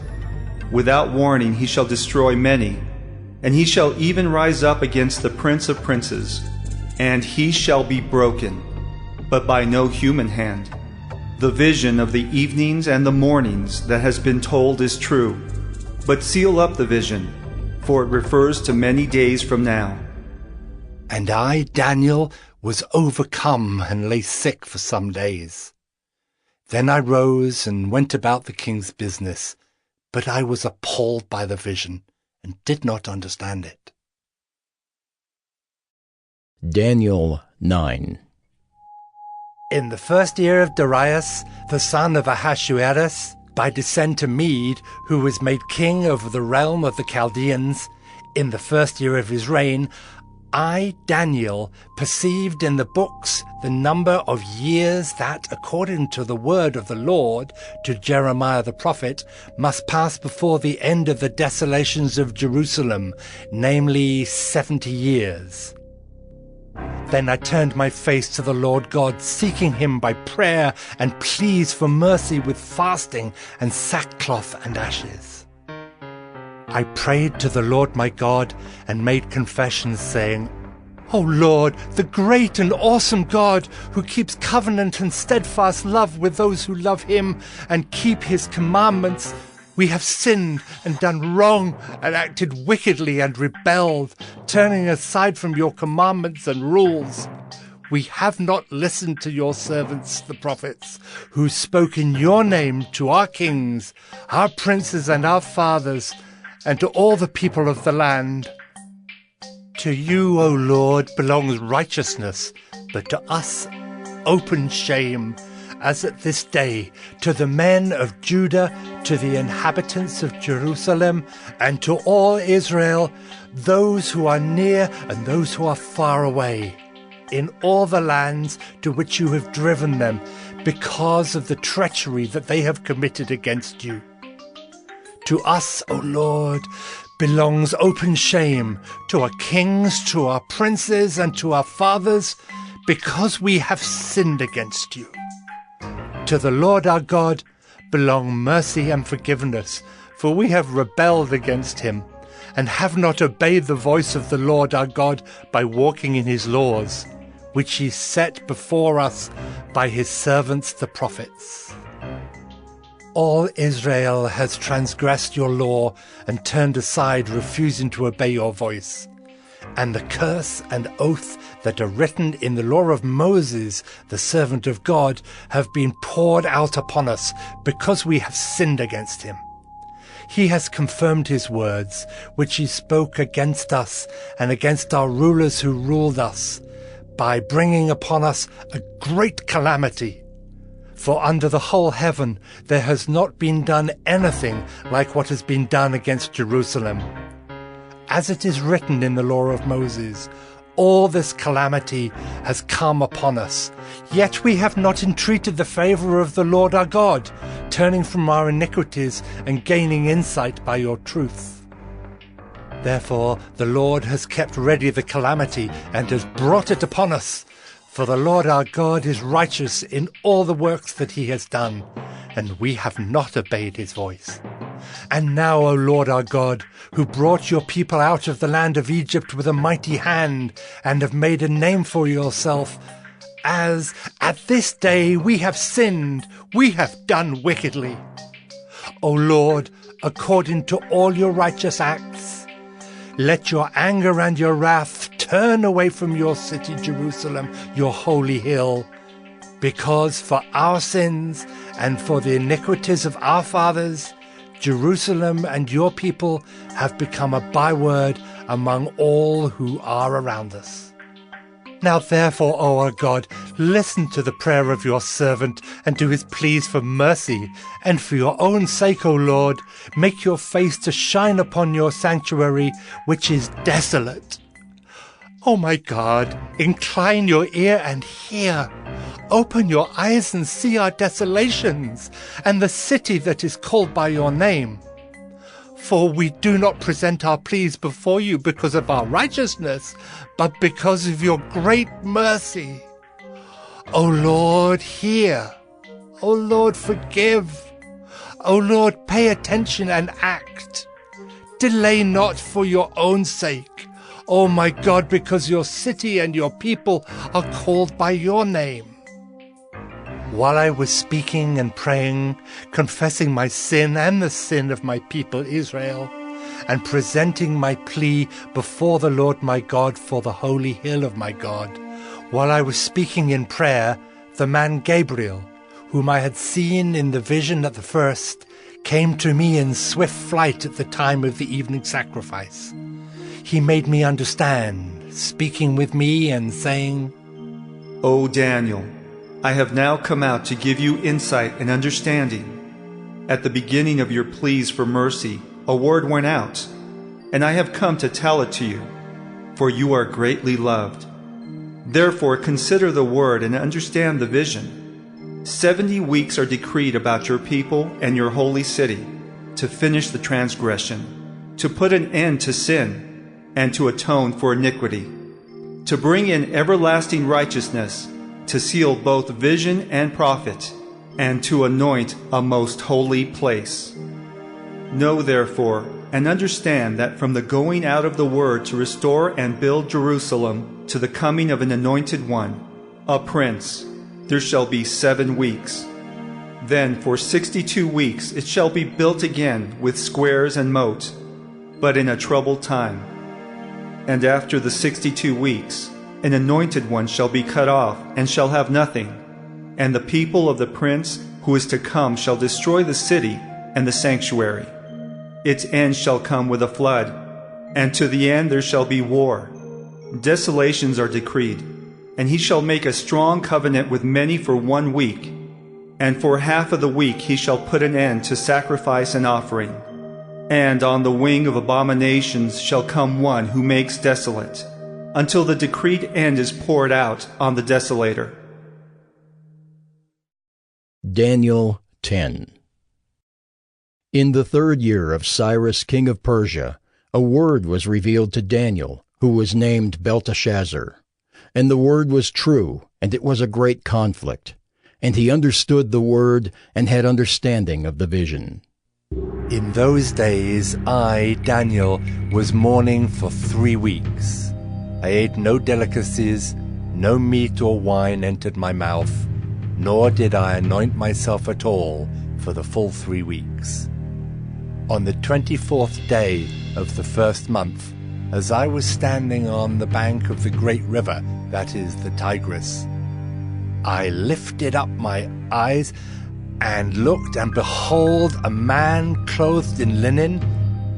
Speaker 16: Without warning he shall destroy many, and he shall even rise up against the Prince of Princes, and he shall be broken, but by no human hand. The vision of the evenings and the mornings that has been told is true, but seal up the vision, for it refers to many days from now.
Speaker 13: And I, Daniel, was overcome and lay sick for some days. Then I rose and went about the king's business, but I was appalled by the vision and did not understand it.
Speaker 1: Daniel 9.
Speaker 13: In the first year of Darius, the son of Ahasuerus, by descent to Mede, who was made king over the realm of the Chaldeans, in the first year of his reign, I, Daniel, perceived in the books the number of years that, according to the word of the Lord to Jeremiah the prophet, must pass before the end of the desolations of Jerusalem, namely 70 years. Then I turned my face to the Lord God, seeking him by prayer and pleas for mercy with fasting and sackcloth and ashes. I prayed to the Lord my God and made confessions, saying, O Lord, the great and awesome God, who keeps covenant and steadfast love with those who love him and keep his commandments, we have sinned and done wrong and acted wickedly and rebelled, turning aside from your commandments and rules. We have not listened to your servants, the prophets, who spoke in your name to our kings, our princes and our fathers, and to all the people of the land. To you, O Lord, belongs righteousness, but to us open shame, as at this day, to the men of Judah, to the inhabitants of Jerusalem, and to all Israel, those who are near and those who are far away, in all the lands to which you have driven them, because of the treachery that they have committed against you. To us, O Lord, belongs open shame, to our kings, to our princes, and to our fathers, because we have sinned against you. To the Lord our God belong mercy and forgiveness, for we have rebelled against him, and have not obeyed the voice of the Lord our God by walking in his laws, which he set before us by his servants the prophets. All Israel has transgressed your law and turned aside, refusing to obey your voice. And the curse and oath that are written in the law of Moses, the servant of God, have been poured out upon us, because we have sinned against him. He has confirmed his words, which he spoke against us and against our rulers who ruled us, by bringing upon us a great calamity. For under the whole heaven there has not been done anything like what has been done against Jerusalem. As it is written in the law of Moses, all this calamity has come upon us, yet we have not entreated the favor of the Lord our God, turning from our iniquities and gaining insight by your truth. Therefore the Lord has kept ready the calamity and has brought it upon us. For the Lord our God is righteous in all the works that he has done, and we have not obeyed his voice. And now, O Lord our God, who brought your people out of the land of Egypt with a mighty hand, and have made a name for yourself, as at this day we have sinned, we have done wickedly. O Lord, according to all your righteous acts, let your anger and your wrath turn away from your city, Jerusalem, your holy hill, because for our sins and for the iniquities of our fathers, Jerusalem and your people have become a byword among all who are around us. Now therefore, O our God, listen to the prayer of your servant, and to his pleas for mercy. And for your own sake, O Lord, make your face to shine upon your sanctuary, which is desolate. O my God, incline your ear and hear. Open your eyes and see our desolations, and the city that is called by your name. For we do not present our pleas before you because of our righteousness, but because of your great mercy. O Lord, hear. O Lord, forgive. O Lord, pay attention and act. Delay not for your own sake, O my God, because your city and your people are called by your name. While I was speaking and praying, confessing my sin and the sin of my people Israel, and presenting my plea before the Lord my God for the holy hill of my God, while I was speaking in prayer, the man Gabriel, whom I had seen in the vision at the first, came to me in swift flight at the time of the evening sacrifice. He made me understand, speaking with me and saying,
Speaker 16: O Daniel, I have now come out to give you insight and understanding. At the beginning of your pleas for mercy, a word went out, and I have come to tell it to you, for you are greatly loved. Therefore consider the word and understand the vision. 70 weeks are decreed about your people and your holy city, to finish the transgression, to put an end to sin, and to atone for iniquity, to bring in everlasting righteousness, to seal both vision and prophet, and to anoint a most holy place. Know therefore and understand that from the going out of the word to restore and build Jerusalem to the coming of an anointed one, a prince, there shall be 7 weeks. Then for 62 weeks it shall be built again with squares and moat, but in a troubled time. And after the 62 weeks, an anointed one shall be cut off, and shall have nothing. And the people of the prince who is to come shall destroy the city and the sanctuary. Its end shall come with a flood, and to the end there shall be war. Desolations are decreed, and he shall make a strong covenant with many for 1 week. And for half of the week he shall put an end to sacrifice and offering. And on the wing of abominations shall come one who makes desolate, until the decreed end is poured out on the desolator.
Speaker 1: Daniel 10. In the 3rd year of Cyrus king of Persia, a word was revealed to Daniel, who was named Belteshazzar. And the word was true, and it was a great conflict. And he understood the word, and had understanding of the vision.
Speaker 13: In those days I, Daniel, was mourning for 3 weeks. I ate no delicacies, no meat or wine entered my mouth, nor did I anoint myself at all for the full 3 weeks. On the 24th day of the 1st month, as I was standing on the bank of the great river, that is the Tigris, I lifted up my eyes and looked, and behold, a man clothed in linen,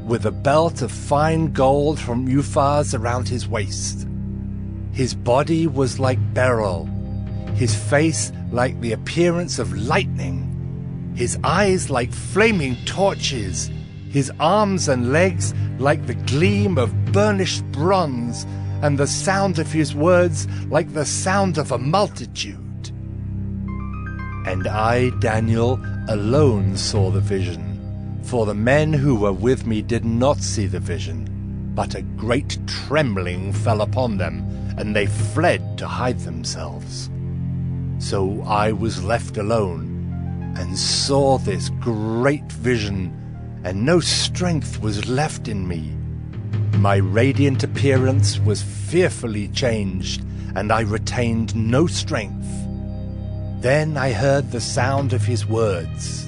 Speaker 13: with a belt of fine gold from Uphaz around his waist. His body was like beryl, his face like the appearance of lightning, his eyes like flaming torches, his arms and legs like the gleam of burnished bronze, and the sound of his words like the sound of a multitude. And I, Daniel, alone saw the vision. For the men who were with me did not see the vision, but a great trembling fell upon them, and they fled to hide themselves. So I was left alone, and saw this great vision, and no strength was left in me. My radiant appearance was fearfully changed, and I retained no strength. Then I heard the sound of his words.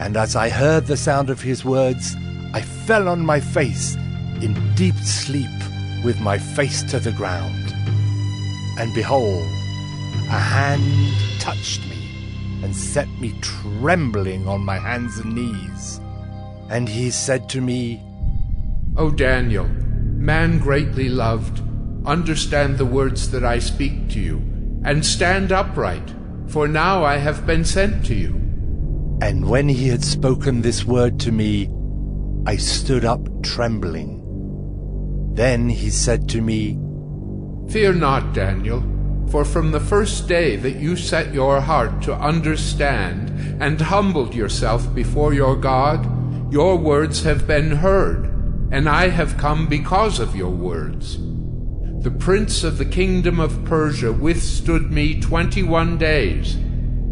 Speaker 13: And as I heard the sound of his words, I fell on my face in deep sleep with my face to the ground. And behold, a hand touched me and set me trembling on my hands and knees. And he said to me,
Speaker 17: O Daniel, man greatly loved, understand the words that I speak to you, and stand upright, for now I have been sent to you."
Speaker 13: And when he had spoken this word to me, I stood up trembling. Then he said to me,
Speaker 17: "Fear not, Daniel, for from the first day that you set your heart to understand and humbled yourself before your God, your words have been heard, and I have come because of your words. The prince of the kingdom of Persia withstood me 21 days,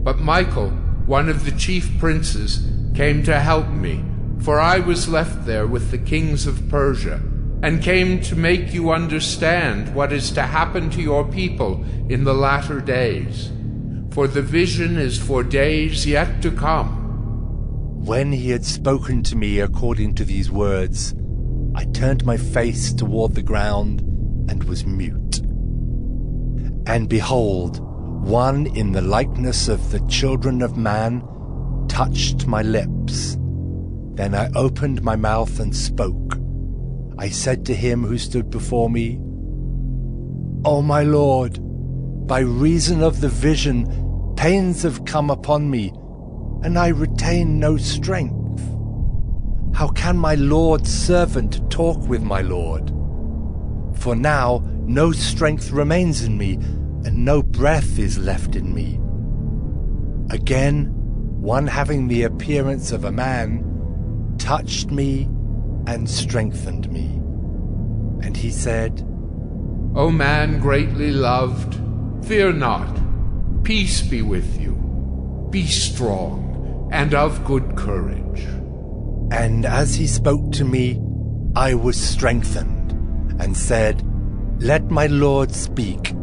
Speaker 17: but Michael, one of the chief princes, came to help me, for I was left there with the kings of Persia, and came to make you understand what is to happen to your people in the latter days. For the vision is for days yet to come."
Speaker 13: When he had spoken to me according to these words, I turned my face toward the ground and was mute. And behold, one in the likeness of the children of man touched my lips. Then I opened my mouth and spoke. I said to him who stood before me, "O my Lord, by reason of the vision, pains have come upon me, and I retain no strength. How can my Lord's servant talk with my Lord? For now no strength remains in me, and no breath is left in me." Again, one having the appearance of a man touched me and strengthened me. And he said,
Speaker 17: "O man greatly loved, fear not. Peace be with you. Be strong and of good courage."
Speaker 13: And as he spoke to me, I was strengthened, and said, "Let my Lord speak,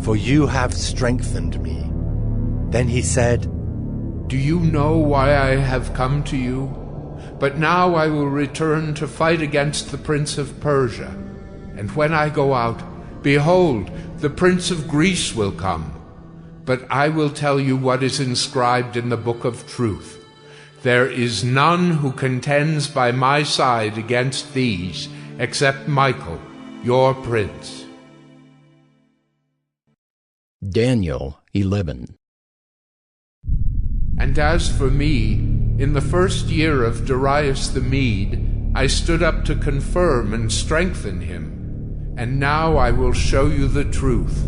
Speaker 13: for you have strengthened me." Then he said,
Speaker 17: "Do you know why I have come to you? But now I will return to fight against the prince of Persia. And when I go out, behold, the prince of Greece will come. But I will tell you what is inscribed in the book of truth. There is none who contends by my side against these, except Michael, your prince."
Speaker 1: Daniel 11.
Speaker 17: And as for me, in the first year of Darius the Mede, I stood up to confirm and strengthen him. And now I will show you the truth.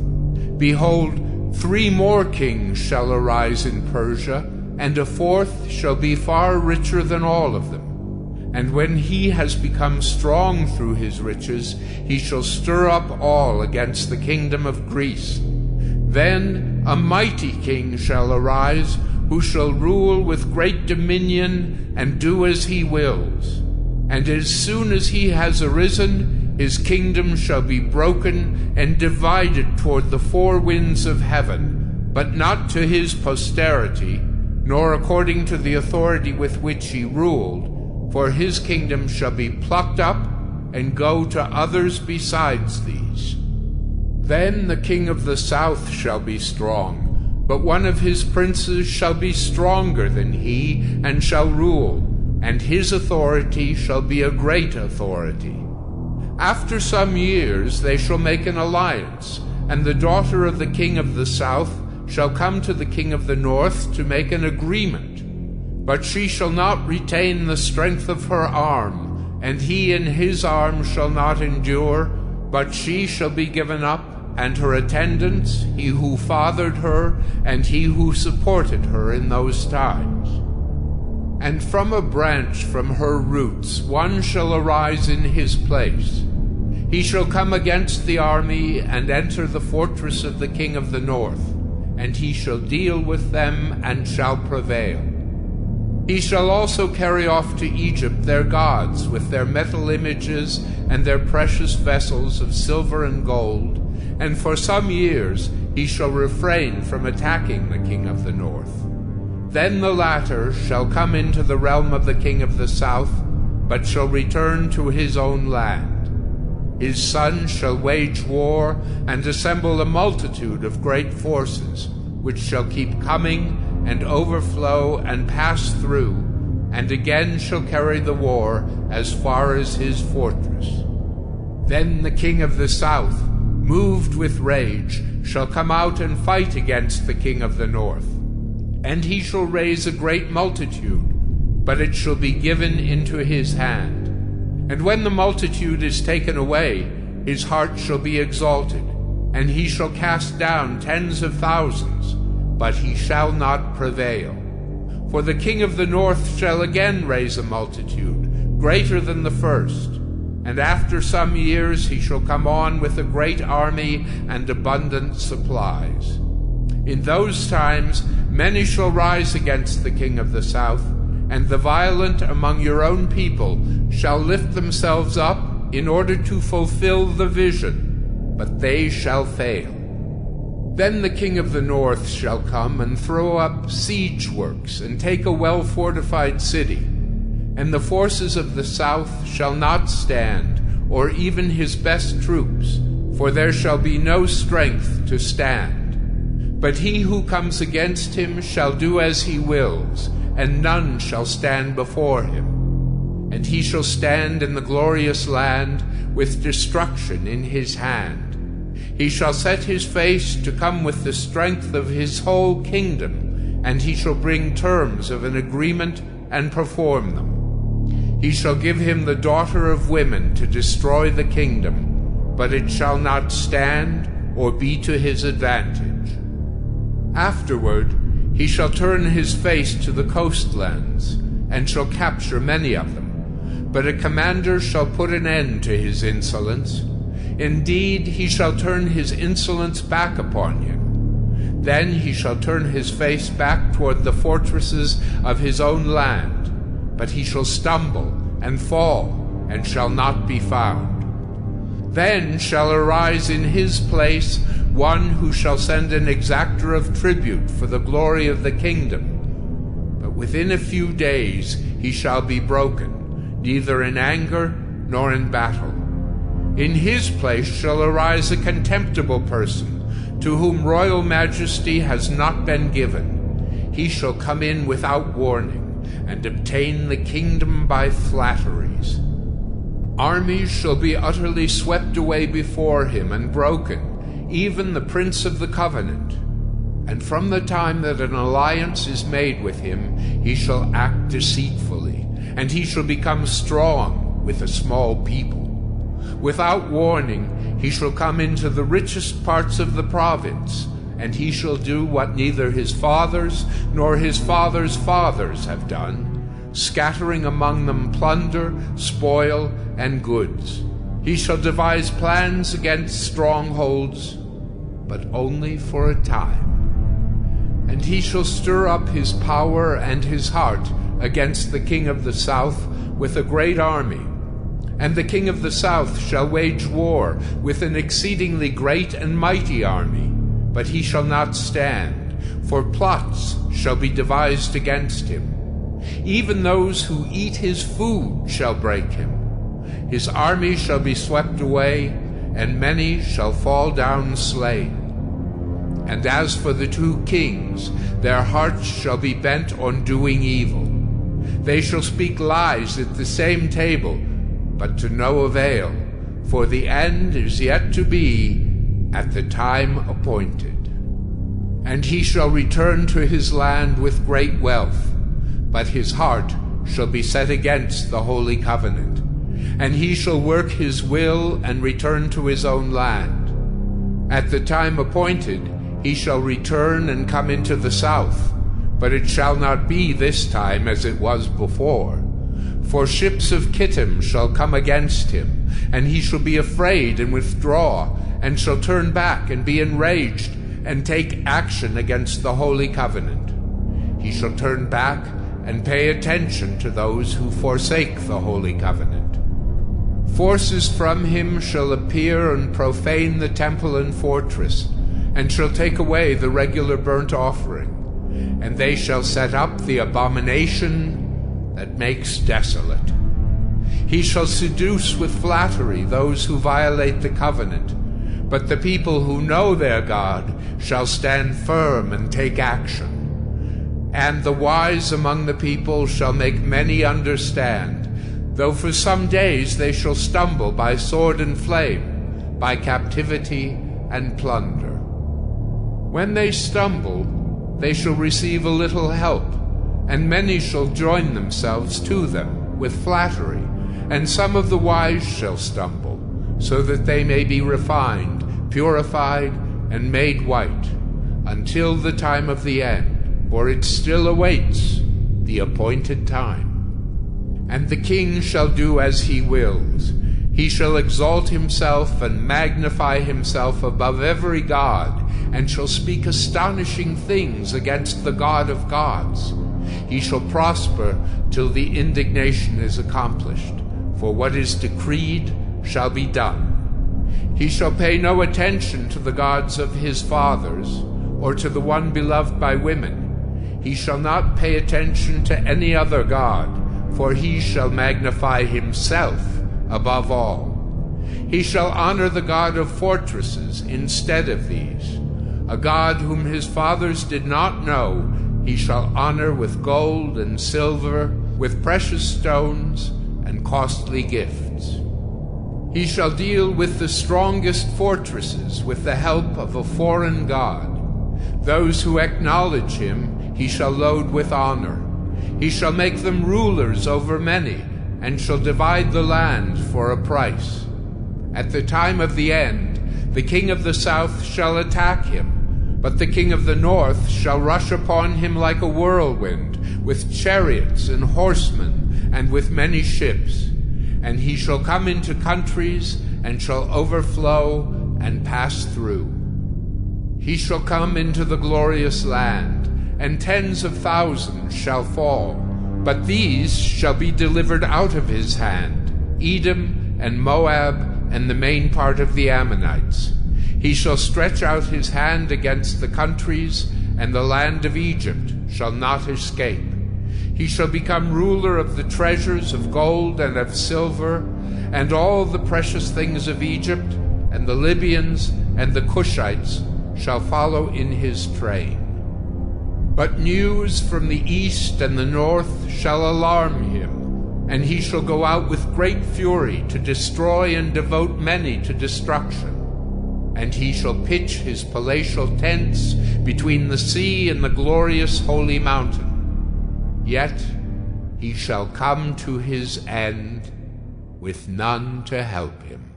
Speaker 17: Behold, 3 more kings shall arise in Persia, and a 4th shall be far richer than all of them. And when he has become strong through his riches, he shall stir up all against the kingdom of Greece. Then a mighty king shall arise, who shall rule with great dominion and do as he wills. And as soon as he has arisen, his kingdom shall be broken and divided toward the 4 winds of heaven, but not to his posterity, nor according to the authority with which he ruled, for his kingdom shall be plucked up and go to others besides these. Then the king of the south shall be strong, but one of his princes shall be stronger than he, and shall rule, and his authority shall be a great authority. After some years they shall make an alliance, and the daughter of the king of the south shall come to the king of the north to make an agreement. But she shall not retain the strength of her arm, and he in his arm shall not endure, but she shall be given up, and her attendants, he who fathered her, and he who supported her in those times. And from a branch from her roots one shall arise in his place. He shall come against the army, and enter the fortress of the king of the north, and he shall deal with them, and shall prevail. He shall also carry off to Egypt their gods, with their metal images, and their precious vessels of silver and gold, and for some years he shall refrain from attacking the king of the north. Then the latter shall come into the realm of the king of the south, but shall return to his own land. His son shall wage war, and assemble a multitude of great forces, which shall keep coming, and overflow, and pass through, and again shall carry the war as far as his fortress. Then the king of the south, moved with rage, shall come out and fight against the king of the north. And he shall raise a great multitude, but it shall be given into his hand. And when the multitude is taken away, his heart shall be exalted, and he shall cast down tens of thousands, but he shall not prevail. For the king of the north shall again raise a multitude, greater than the first. And after some years he shall come on with a great army and abundant supplies. In those times many shall rise against the king of the south, and the violent among your own people shall lift themselves up in order to fulfill the vision, but they shall fail. Then the king of the north shall come and throw up siege works and take a well-fortified city. And the forces of the south shall not stand, or even his best troops, for there shall be no strength to stand. But he who comes against him shall do as he wills, and none shall stand before him. And he shall stand in the glorious land with destruction in his hand. He shall set his face to come with the strength of his whole kingdom, and he shall bring terms of an agreement and perform them. He shall give him the daughter of women to destroy the kingdom, but it shall not stand or be to his advantage. Afterward he shall turn his face to the coastlands, and shall capture many of them. But a commander shall put an end to his insolence. Indeed, he shall turn his insolence back upon him. Then he shall turn his face back toward the fortresses of his own land. But he shall stumble and fall, and shall not be found. Then shall arise in his place one who shall send an exactor of tribute for the glory of the kingdom. But within a few days he shall be broken, neither in anger nor in battle. In his place shall arise a contemptible person, to whom royal majesty has not been given. He shall come in without warning, and obtain the kingdom by flatteries. Armies shall be utterly swept away before him and broken, even the prince of the covenant. And from the time that an alliance is made with him, he shall act deceitfully, and he shall become strong with a small people. Without warning, he shall come into the richest parts of the province, and he shall do what neither his fathers nor his fathers' fathers have done, scattering among them plunder, spoil, and goods. He shall devise plans against strongholds, but only for a time. And he shall stir up his power and his heart against the king of the south with a great army. And the king of the south shall wage war with an exceedingly great and mighty army. But he shall not stand, for plots shall be devised against him. Even those who eat his food shall break him. His army shall be swept away, and many shall fall down slain. And as for the two kings, their hearts shall be bent on doing evil. They shall speak lies at the same table, but to no avail, for the end is yet to be at the time appointed. And he shall return to his land with great wealth, but his heart shall be set against the holy covenant. And he shall work his will and return to his own land. At the time appointed he shall return and come into the south, but it shall not be this time as it was before. For ships of Kittim shall come against him, and he shall be afraid and withdraw, and shall turn back and be enraged, and take action against the holy covenant. He shall turn back and pay attention to those who forsake the holy covenant. Forces from him shall appear and profane the temple and fortress, and shall take away the regular burnt offering, and they shall set up the abomination that makes desolate. He shall seduce with flattery those who violate the covenant, but the people who know their God shall stand firm and take action. And the wise among the people shall make many understand, though for some days they shall stumble by sword and flame, by captivity and plunder. When they stumble, they shall receive a little help, and many shall join themselves to them with flattery, and some of the wise shall stumble, so that they may be refined, purified, and made white, until the time of the end, for it still awaits the appointed time. And the king shall do as he wills. He shall exalt himself and magnify himself above every god, and shall speak astonishing things against the God of gods. He shall prosper till the indignation is accomplished, for what is decreed shall be done. He shall pay no attention to the gods of his fathers, or to the one beloved by women. He shall not pay attention to any other god, for he shall magnify himself above all. He shall honor the God of fortresses instead of these. A God whom his fathers did not know, he shall honor with gold and silver, with precious stones and costly gifts. He shall deal with the strongest fortresses with the help of a foreign god. Those who acknowledge him he shall load with honor. He shall make them rulers over many, and shall divide the land for a price. At the time of the end, the king of the south shall attack him, but the king of the north shall rush upon him like a whirlwind, with chariots and horsemen, and with many ships. And he shall come into countries, and shall overflow and pass through. He shall come into the glorious land, and tens of thousands shall fall, but these shall be delivered out of his hand, Edom and Moab and the main part of the Ammonites. He shall stretch out his hand against the countries, and the land of Egypt shall not escape. He shall become ruler of the treasures of gold and of silver, and all the precious things of Egypt, and the Libyans and the Cushites shall follow in his train. But news from the east and the north shall alarm him, and he shall go out with great fury to destroy and devote many to destruction. And he shall pitch his palatial tents between the sea and the glorious holy mountain. Yet he shall come to his end with none to help him.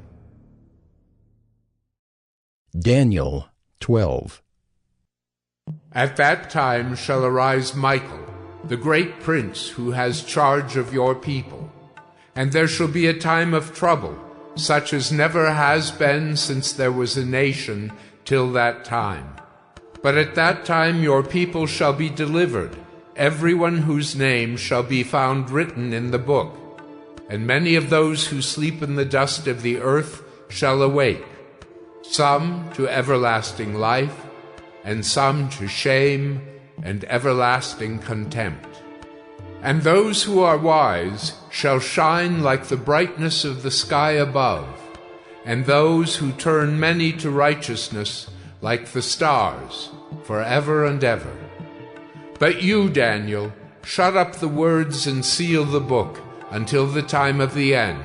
Speaker 1: Daniel 12.
Speaker 17: At that time shall arise Michael, the great prince who has charge of your people. And there shall be a time of trouble, such as never has been since there was a nation till that time. But at that time your people shall be delivered, everyone whose name shall be found written in the book. And many of those who sleep in the dust of the earth shall awake, some to everlasting life, and some to shame and everlasting contempt. And those who are wise shall shine like the brightness of the sky above, and those who turn many to righteousness like the stars forever and ever. But you, Daniel, shut up the words and seal the book until the time of the end.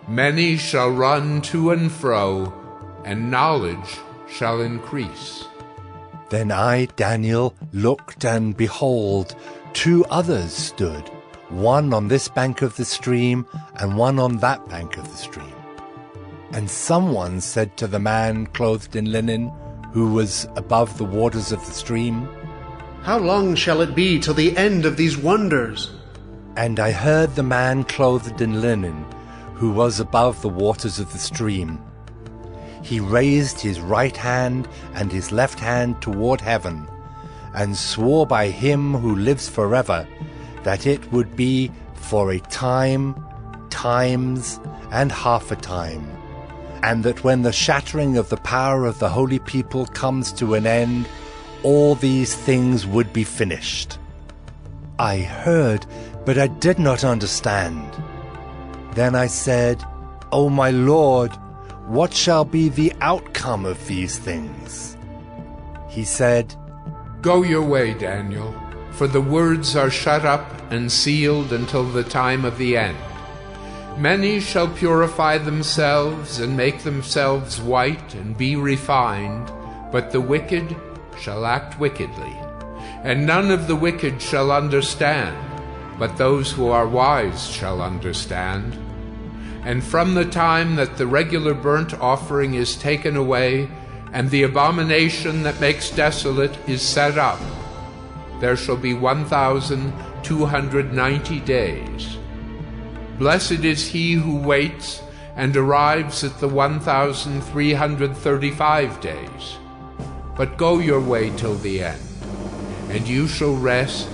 Speaker 17: Many shall run to and fro, and knowledge shall increase.
Speaker 13: Then I, Daniel, looked, and behold, 2 others stood, one on this bank of the stream, and one on that bank of the stream. And someone said to the man clothed in linen, who was above the waters of the stream,
Speaker 10: How long shall it be till the end of these wonders?
Speaker 13: And I heard the man clothed in linen, who was above the waters of the stream. He raised his right hand and his left hand toward heaven, and swore by him who lives forever, that it would be for a time, times, and half a time, and that when the shattering of the power of the holy people comes to an end, all these things would be finished. I heard, but I did not understand. Then I said, O my Lord, what shall be the outcome of these things? He said,
Speaker 17: Go your way, Daniel, for the words are shut up and sealed until the time of the end. Many shall purify themselves and make themselves white and be refined, but the wicked shall act wickedly. And none of the wicked shall understand, but those who are wise shall understand. And from the time that the regular burnt offering is taken away, and the abomination that makes desolate is set up, there shall be 1,290 days. Blessed is he who waits and arrives at the 1,335 days. But go your way till the end, and you shall rest,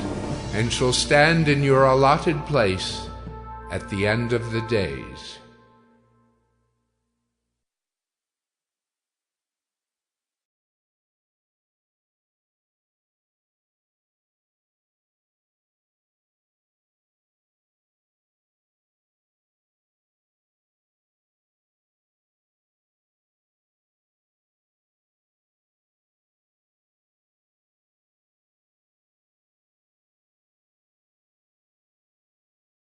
Speaker 17: and shall stand in your allotted place at the end of the days.